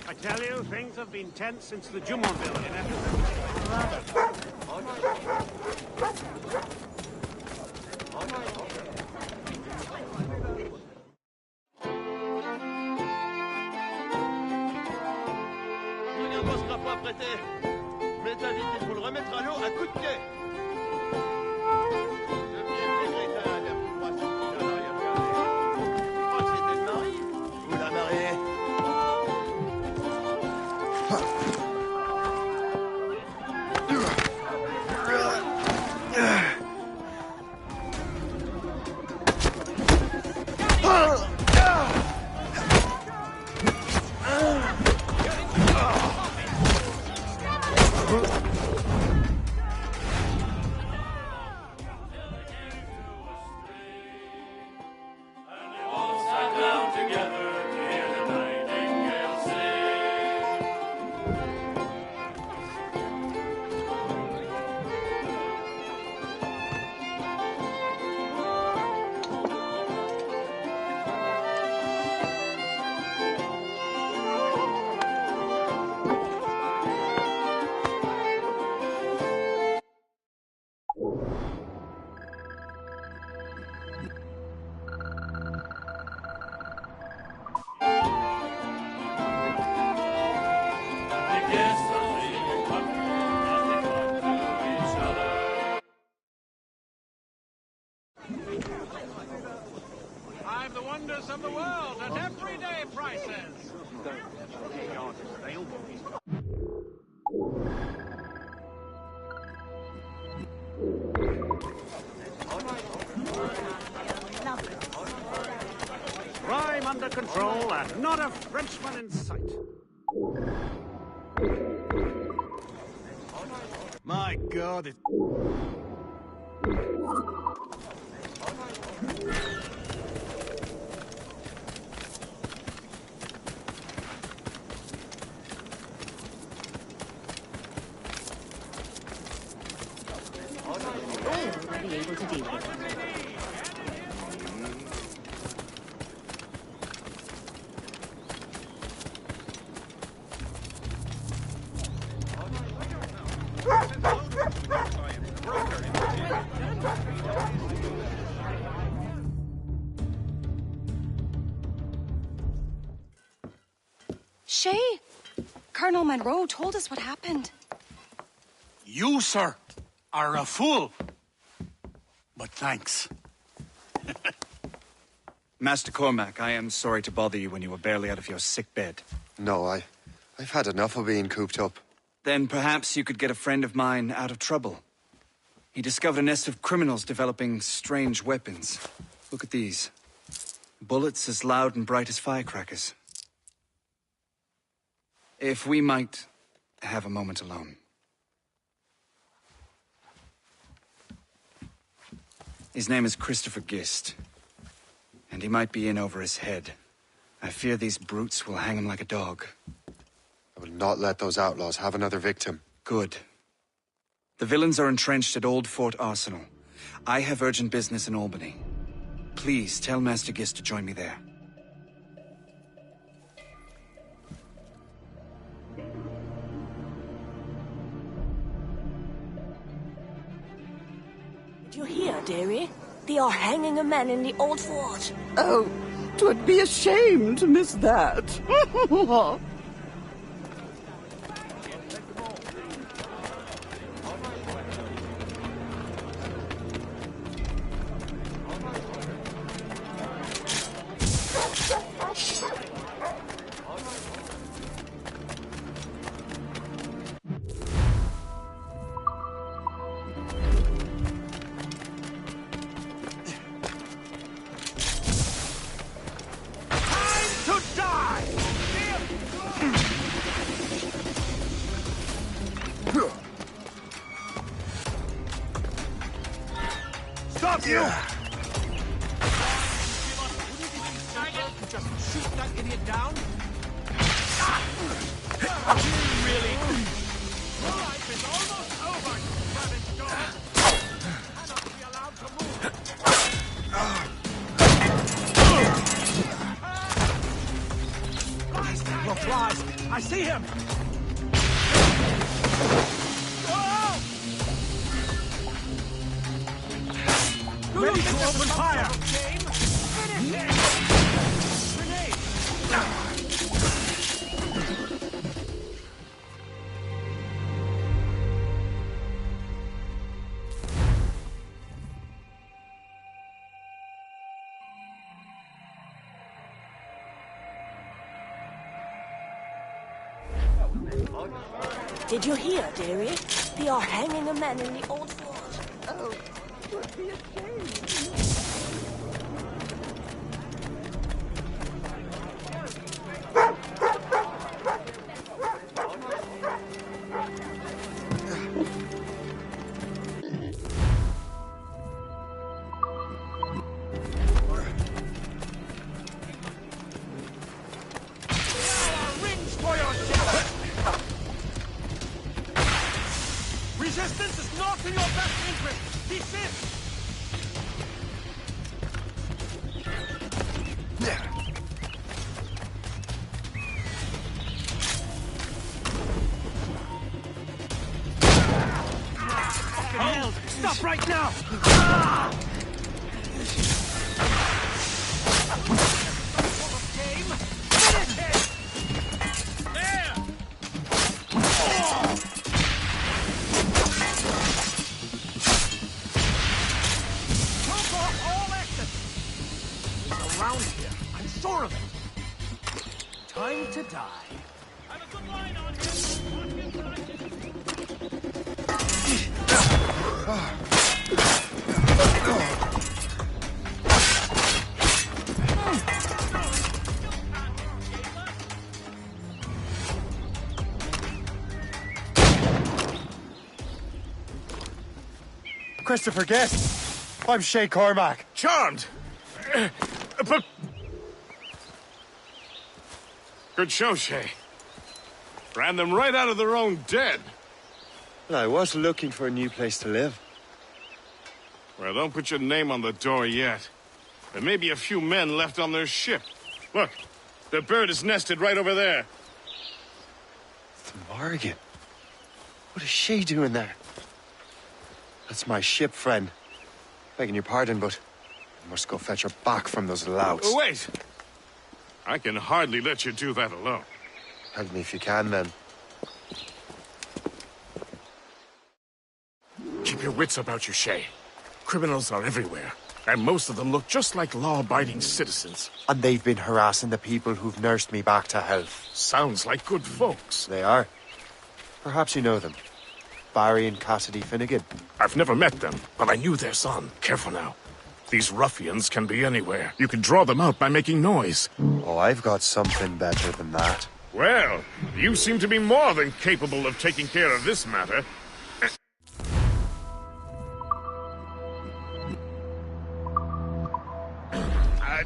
I tell you, things have been tense since the Jumonville incident. traité. Je m'étais invité pour le remettre à l'eau à coups de pied. Le pied Greta a l'air tout droit sur le coup d'arrière-garde. Je crois que c'était le mari. Ou la mariée. I've the wonders of the world at everyday prices. Crime under control and not a Frenchman in sight. My God, it... Be able to deal with it. Shay, Colonel Monroe told us what happened. You, sir, are a fool. But thanks. Master Cormac, I am sorry to bother you when you were barely out of your sick bed. No, I've had enough of being cooped up. Then perhaps you could get a friend of mine out of trouble. He discovered a nest of criminals developing strange weapons. Look at these. Bullets as loud and bright as firecrackers. If we might have a moment alone. His name is Christopher Gist, and he might be in over his head. I fear these brutes will hang him like a dog. I will not let those outlaws have another victim. Good. The villains are entrenched at Old Fort Arsenal. I have urgent business in Albany. Please tell Master Gist to join me there. Did you hear, dearie? They are hanging a man in the old fort. Oh, 'twould be a shame to miss that. Stop you! Just shoot that idiot down? Really? Your life is almost over, you rabbit dog! Cannot be allowed to move! More flies! I see him! Ready to open fire! Finish him! Grenade! Did you hear, dearie? They are hanging a man in the old fort. Oh, would be a shame. Resistance is not in your best interest! Desist! Hold! Stop right now! Around here, I'm sure of it. Time to die. Have a good line on Christopher Guest. I'm Shay Cormac. Charmed! But... Good show, Shay. Ran them right out of their own den. I was looking for a new place to live. Well, don't put your name on the door yet. There may be a few men left on their ship. Look, the bird is nested right over there. Morgan. What is she doing there? That's my ship, friend. Begging your pardon, but I must go fetch her back from those louts. Wait! I can hardly let you do that alone. Help me if you can, then. Keep your wits about you, Shay. Criminals are everywhere, and most of them look just like law-abiding citizens. And they've been harassing the people who've nursed me back to health. Sounds like good folks. They are. Perhaps you know them. Barry and Cassidy Finnegan. I've never met them, but I knew their son. Careful now. These ruffians can be anywhere. You can draw them out by making noise. Oh, I've got something better than that. Well, you seem to be more than capable of taking care of this matter.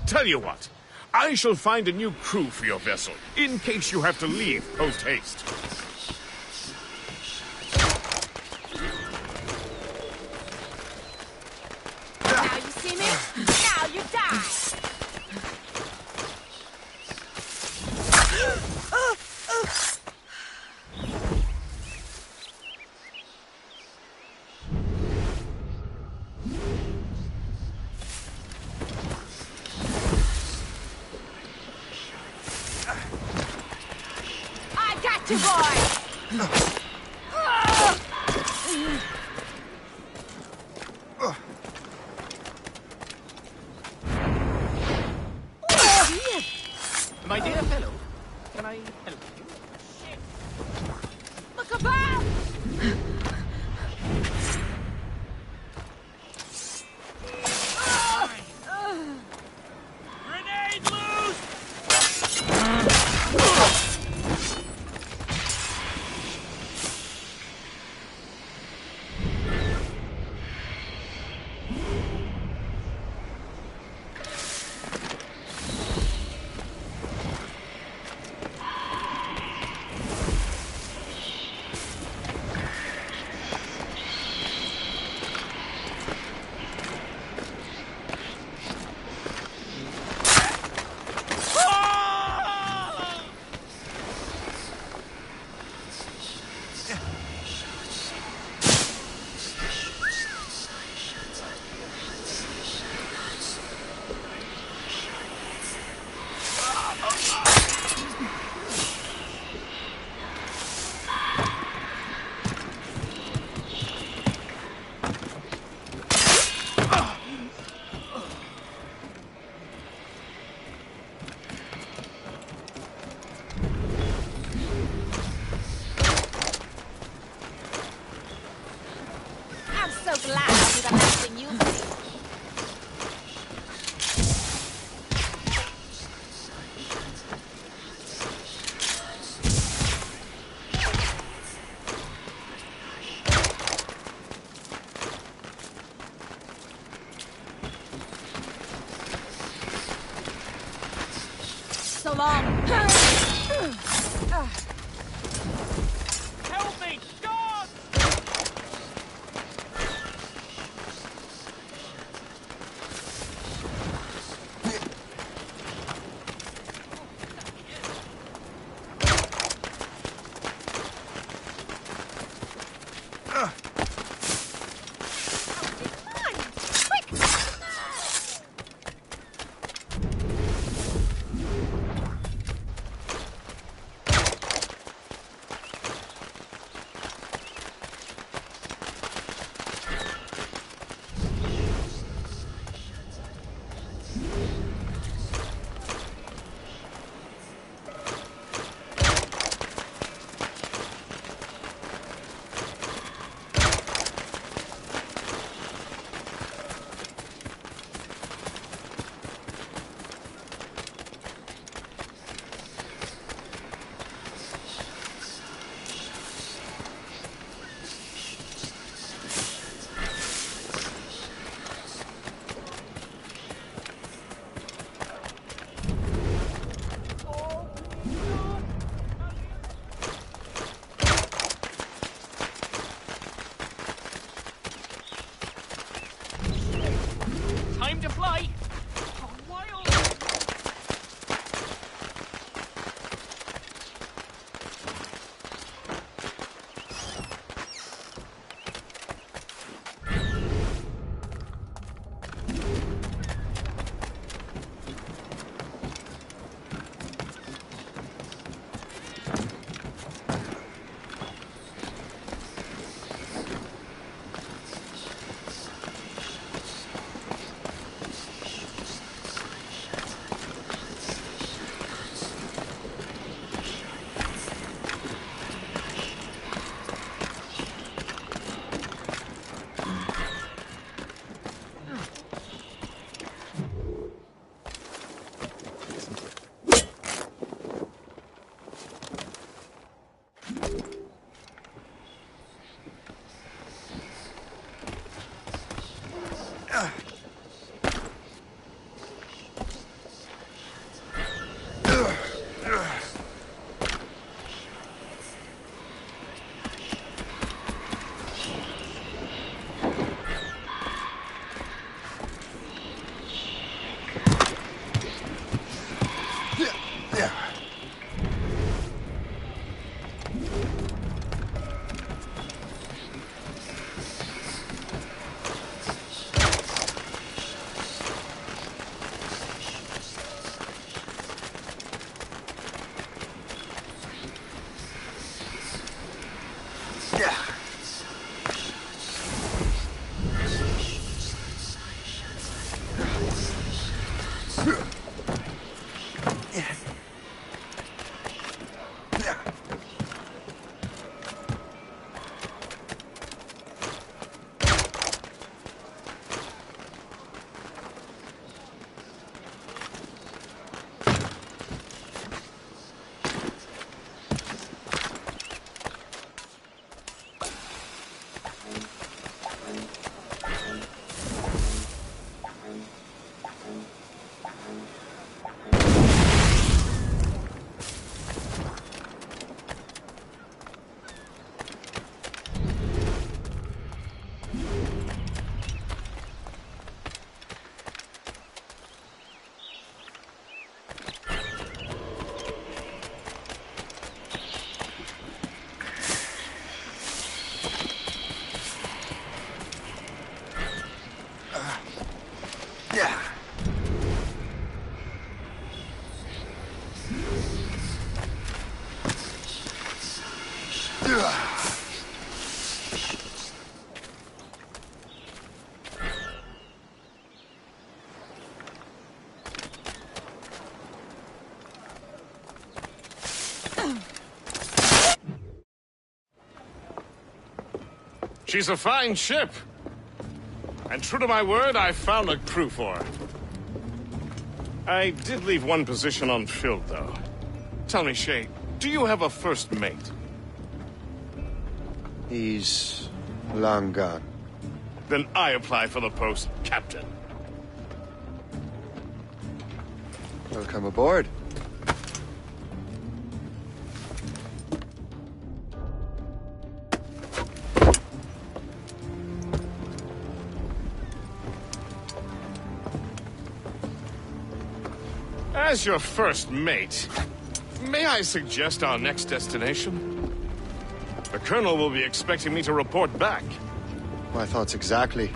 Tell you what. I shall find a new crew for your vessel, in case you have to leave post-haste. Now you see me? Now you die! I got you, boy! My dear fellow, can I help you? Look about! Grenade loose! so long. Help me, God! Time to fly! Wild! She's a fine ship. And true to my word, I found a crew for her. I did leave one position unfilled, though. Tell me, Shay, do you have a first mate? He's long gone. Then I apply for the post, Captain. Welcome aboard. As your first mate, may I suggest our next destination? The Colonel will be expecting me to report back. My thoughts exactly.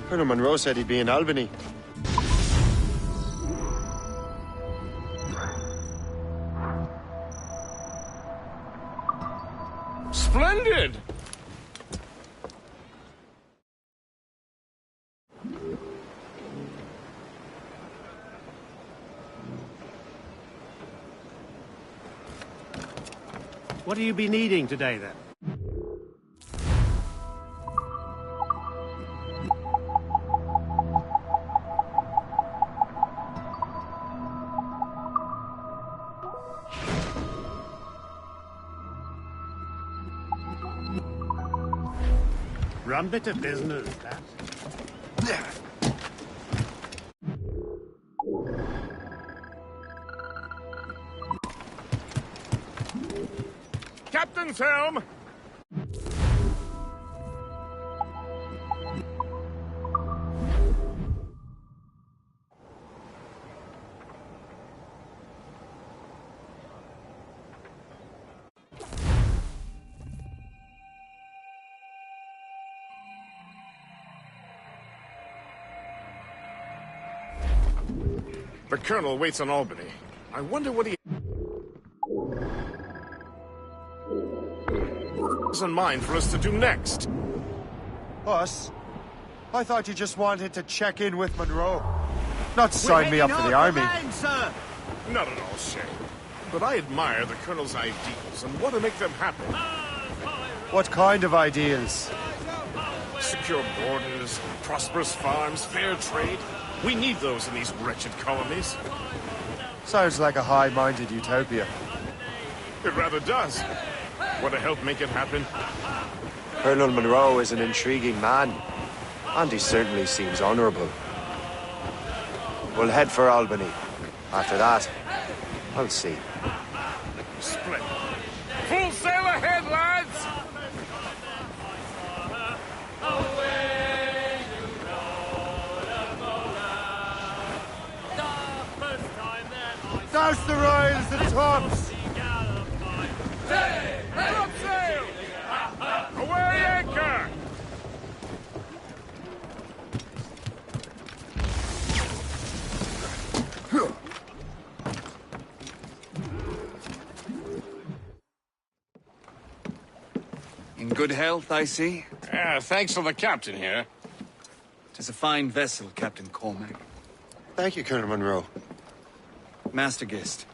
Colonel Monroe said he'd be in Albany. Splendid! What do you be needing today, then? Rum bit of business, that. Captain's helm! The Colonel waits in Albany. I wonder what he has in mind for us to do next. Us? I thought you just wanted to check in with Monroe. Not sign me up for the army. Sir. Not at all, Shay. But I admire the Colonel's ideals and want to make them happen. What kind of ideals? Secure borders, prosperous farms, fair trade. We need those in these wretched colonies. Sounds like a high-minded utopia. It rather does. Want to help make it happen? Colonel Monroe is an intriguing man, and he certainly seems honorable. We'll head for Albany. After that, I'll see. Split. Full sail ahead, lads! Douse the royals and tops! Drop sail! Away anchor! In good health, I see. Thanks for the captain here. Tis a fine vessel, Captain Cormac. Thank you, Colonel Monroe. Master Guest,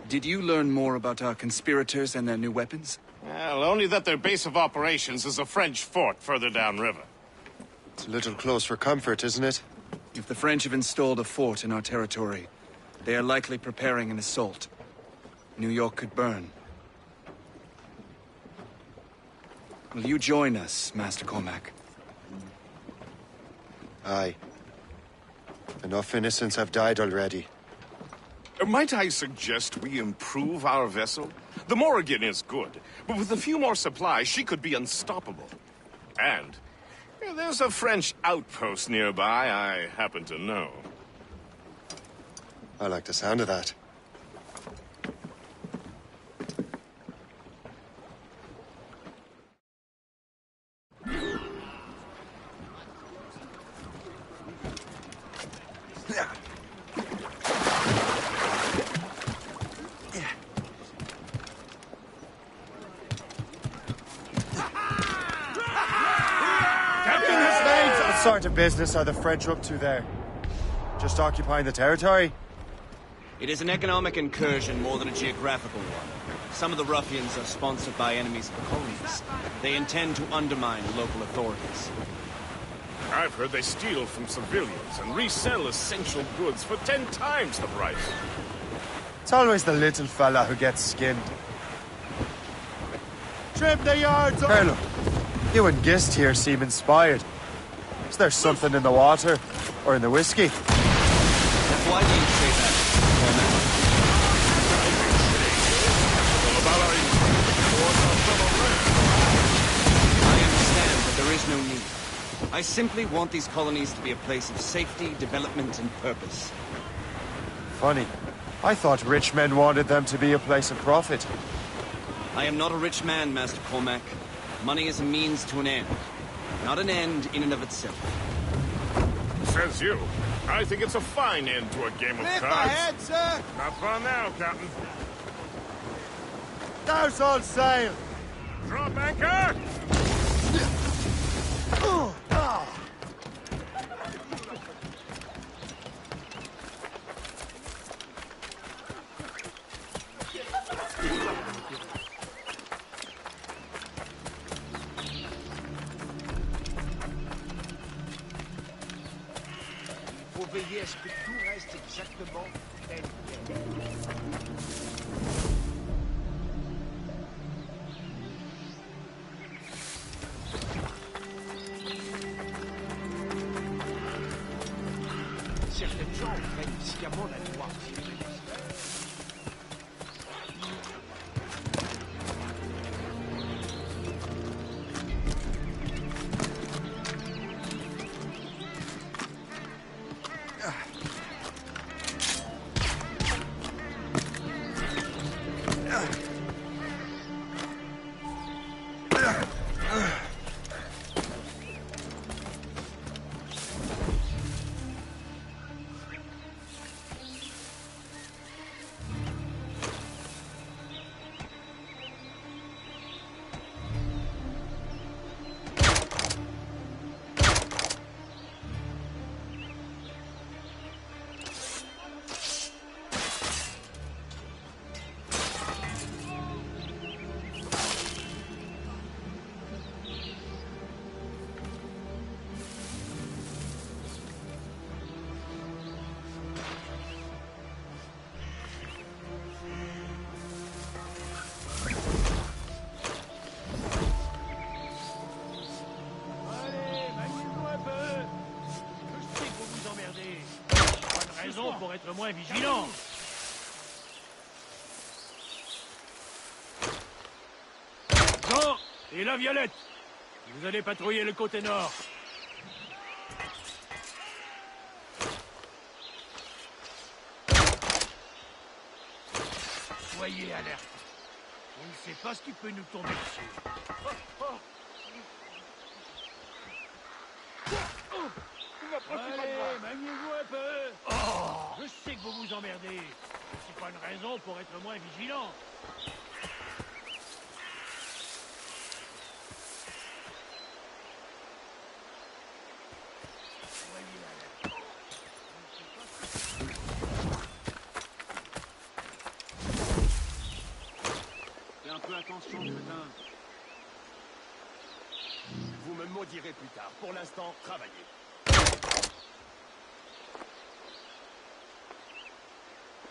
did you learn more about our conspirators and their new weapons? Well, only that their base of operations is a French fort further downriver. It's a little close for comfort, isn't it? If the French have installed a fort in our territory, they are likely preparing an assault. New York could burn. Will you join us, Master Cormac? Aye. Enough innocents have died already. Might I suggest we improve our vessel? The Morrigan is good, but with a few more supplies, she could be unstoppable. And there's a French outpost nearby I happen to know. I like the sound of that. What sort of business are the French up to there? Just occupying the territory? It is an economic incursion more than a geographical one. Some of the ruffians are sponsored by enemies of the colonies. They intend to undermine local authorities. I've heard they steal from civilians and resell essential goods for 10 times the price. It's always the little fella who gets skinned. Trim the yards up! Colonel, you and Gist here seem inspired. Is there something in the water? Or in the whiskey? Why do you say that? I understand, but there is no need. I simply want these colonies to be a place of safety, development, and purpose. Funny. I thought rich men wanted them to be a place of profit. I am not a rich man, Master Cormac. Money is a means to an end, not an end in and of itself. Says you. I think it's a fine end to a game of Lift cards. ahead, sir! Not far now, Captain. Douse all sail! Drop anchor! Il faut veiller à ce que tout reste exactement tel quel. Certaines gens prennent sciemment la loi. Pour être moins vigilant. Jean et la Violette, vous allez patrouiller le côté nord. Soyez alerte. On ne sait pas ce qui peut nous tomber dessus. Allez, maniez-vous un peu. Je sais que vous vous emmerdez. C'est pas une raison pour être moins vigilant. Fais un peu attention, putain. Vous me maudirez plus tard. Pour l'instant, travaillez.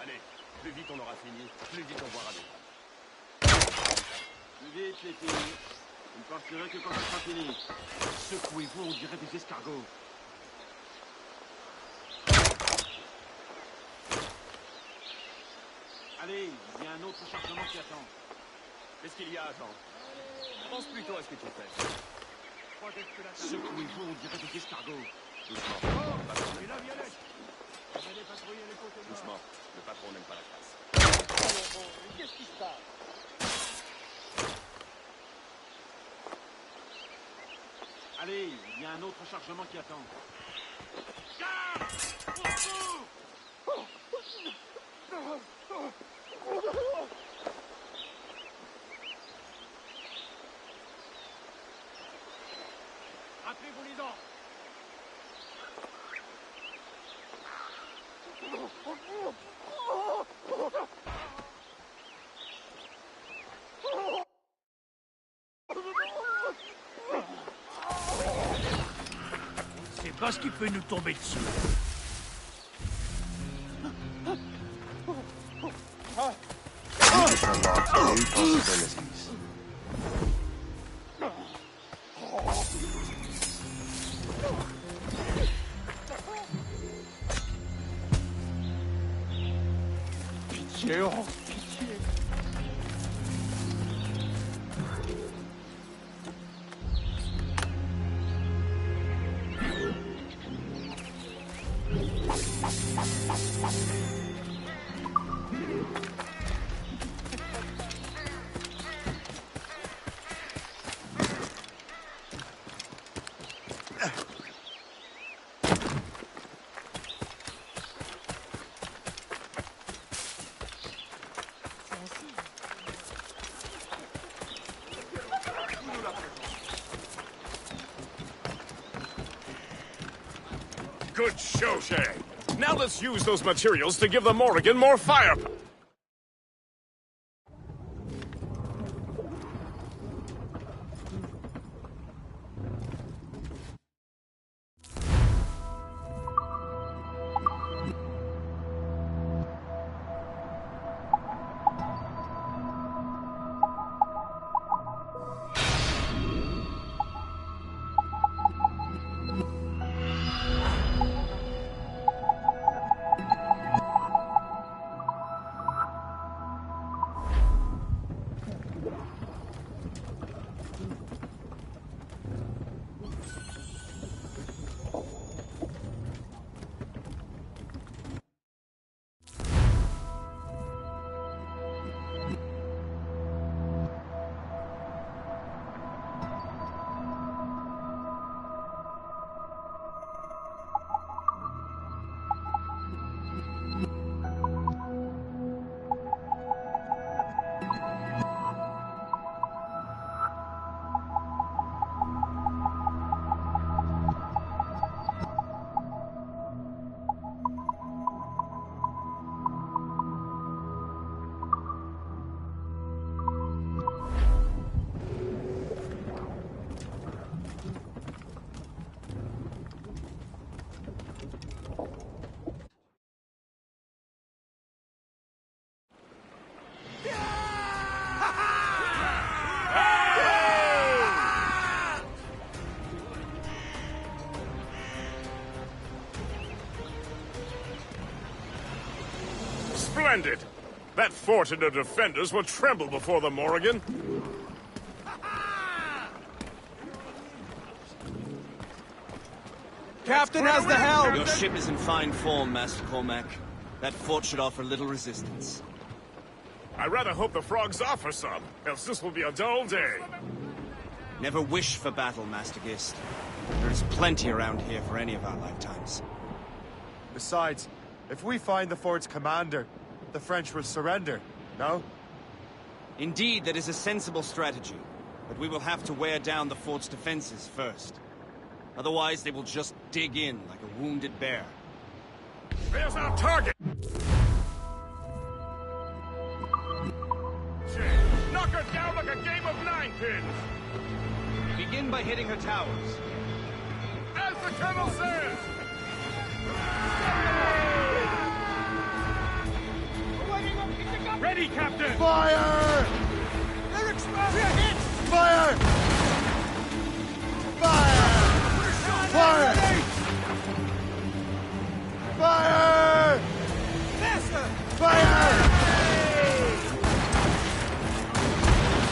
Allez, plus vite on aura fini, plus vite on boira des draps. Plus vite, les filles. Vous ne partirez que quand ce sera fini. Secouez-vous, on dirait des escargots. Allez, il y a un autre chargement qui attend. Qu'est-ce qu'il y a, Jean? Pense plutôt à ce que tu fais. Secouez-vous, on dirait des escargots. Doucement. Et la Violette, vous allez patrouiller les côtés nord. Doucement. Le patron n'aime pas la casse. Qu'est-ce qui se passe? Allez, il y a un autre chargement qui attend. Rappelez-vous-les-en. C'est pas ce qui peut nous tomber dessus. This unlocks new possibilities. Pitié, oh, pitié. Good show, Shay. Now let's use those materials to give the Morrigan more firepower. Splendid! That fort and the defenders will tremble before the Morrigan. Captain has the helm! Your ship is in fine form, Master Cormac. That fort should offer little resistance. I rather hope the frogs offer some, else this will be a dull day. Never wish for battle, Master Gist. There's plenty around here for any of our lifetimes. Besides, if we find the fort's commander, the French will surrender, no? Indeed, that is a sensible strategy. But we will have to wear down the fort's defenses first. Otherwise, they will just dig in like a wounded bear. There's our target! Knock her down like a game of ninepins! Begin by hitting her towers. As the colonel says! Ready, Captain! Fire! They're exploding! Hit! Fire! Fire! Fire! Fire! Faster! Fire!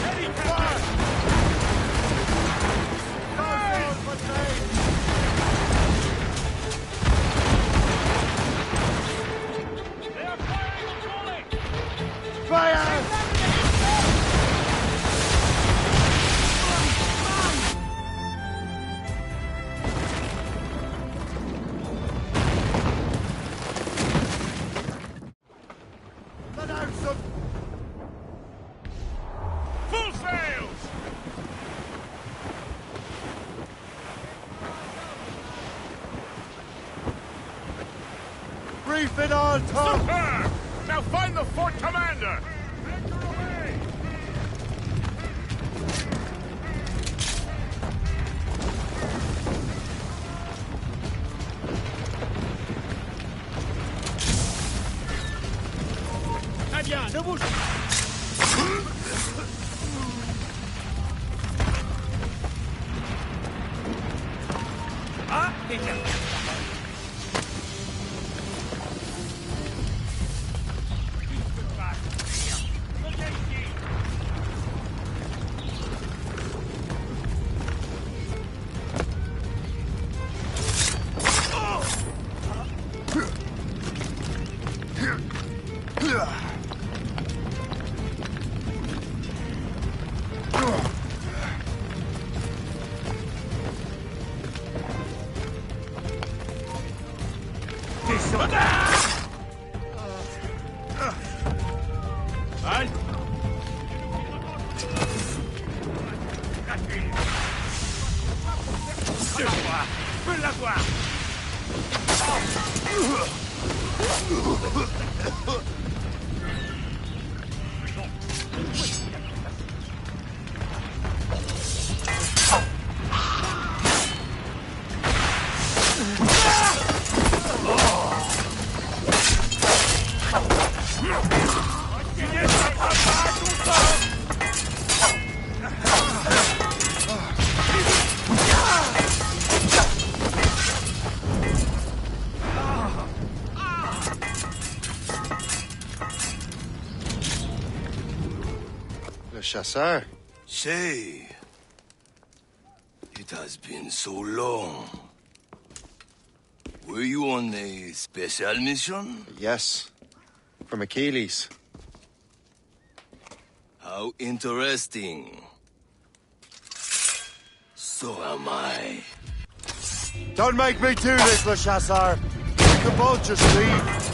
Ready, Captain! They are firing and falling! Fire! Let out some... Full sails! Reef it on top! Superb! Now find the fort commander! Anchor away! Très bien, ne bouge Ah, déjà. Le chasseur. Shay, it has been so long. Were you on a special mission? Yes. From Achilles. How interesting. So am I. Don't make me do this, Le Chasseur. You can both just leave.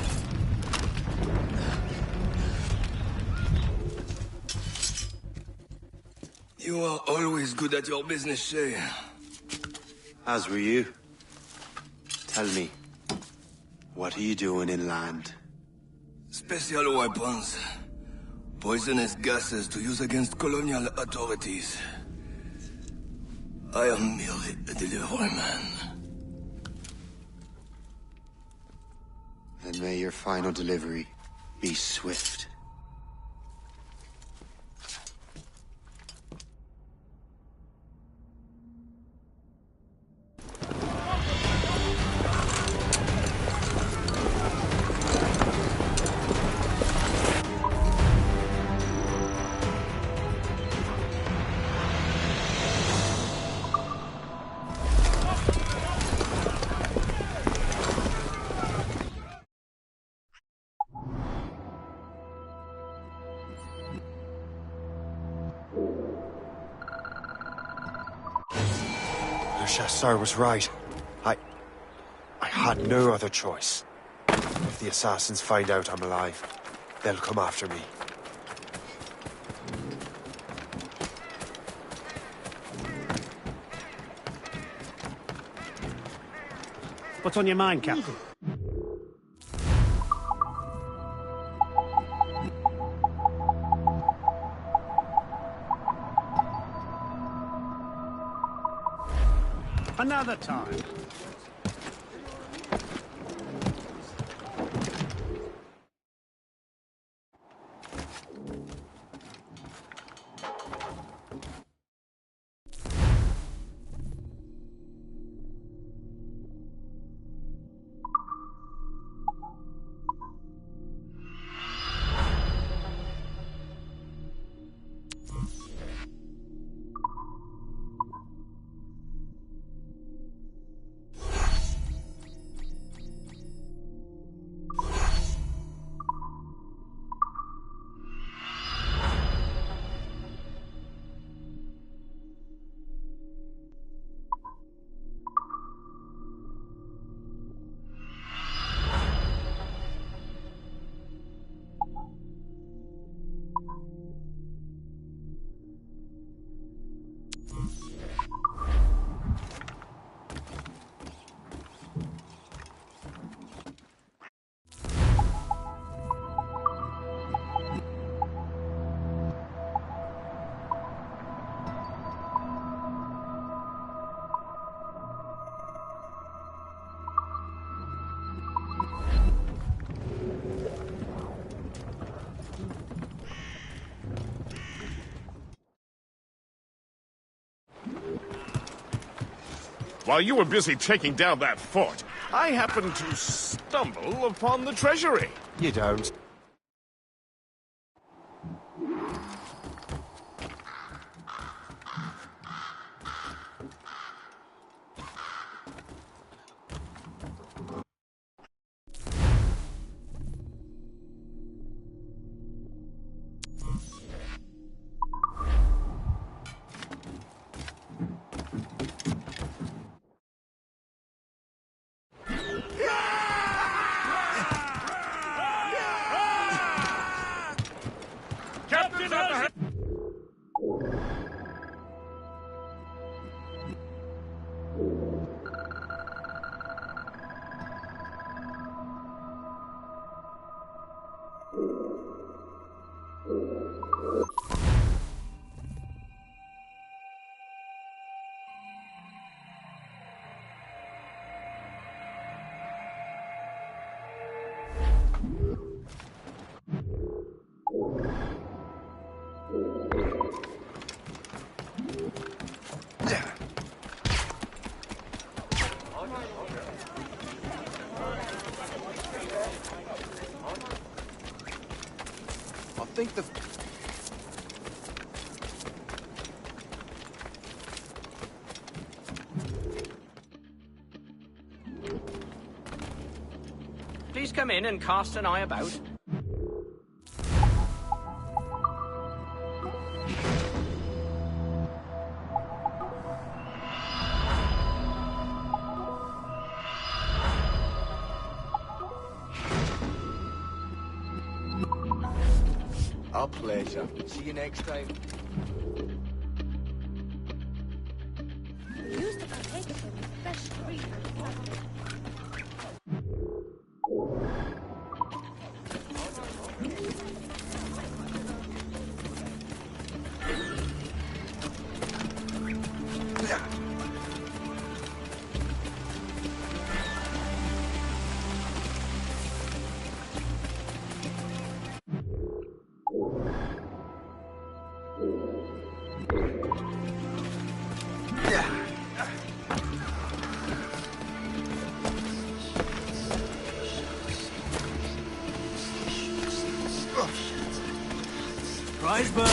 You are always good at your business, Shay. As were you. Tell me, what are you doing inland? Special weapons. Poisonous gases to use against colonial authorities. I am merely a deliveryman. Then may your final delivery be swift. The chasseur was right. I had no other choice. If the assassins find out I'm alive, they'll come after me. What's on your mind, Captain? Another time. While you were busy taking down that fort, I happened to stumble upon the treasury. You don't. I think the... Please come in and cast an eye about. Our pleasure. See you next time. Use the potato for the fresh cream. Rise, bird.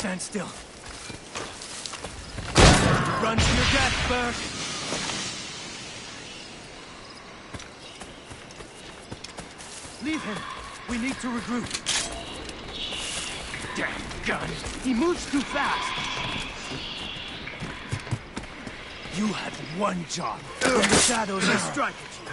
stand still. Run to your death, Bert. Leave him. We need to regroup. Damn gun. He moves too fast. You had one job. From the shadows, I strike at you.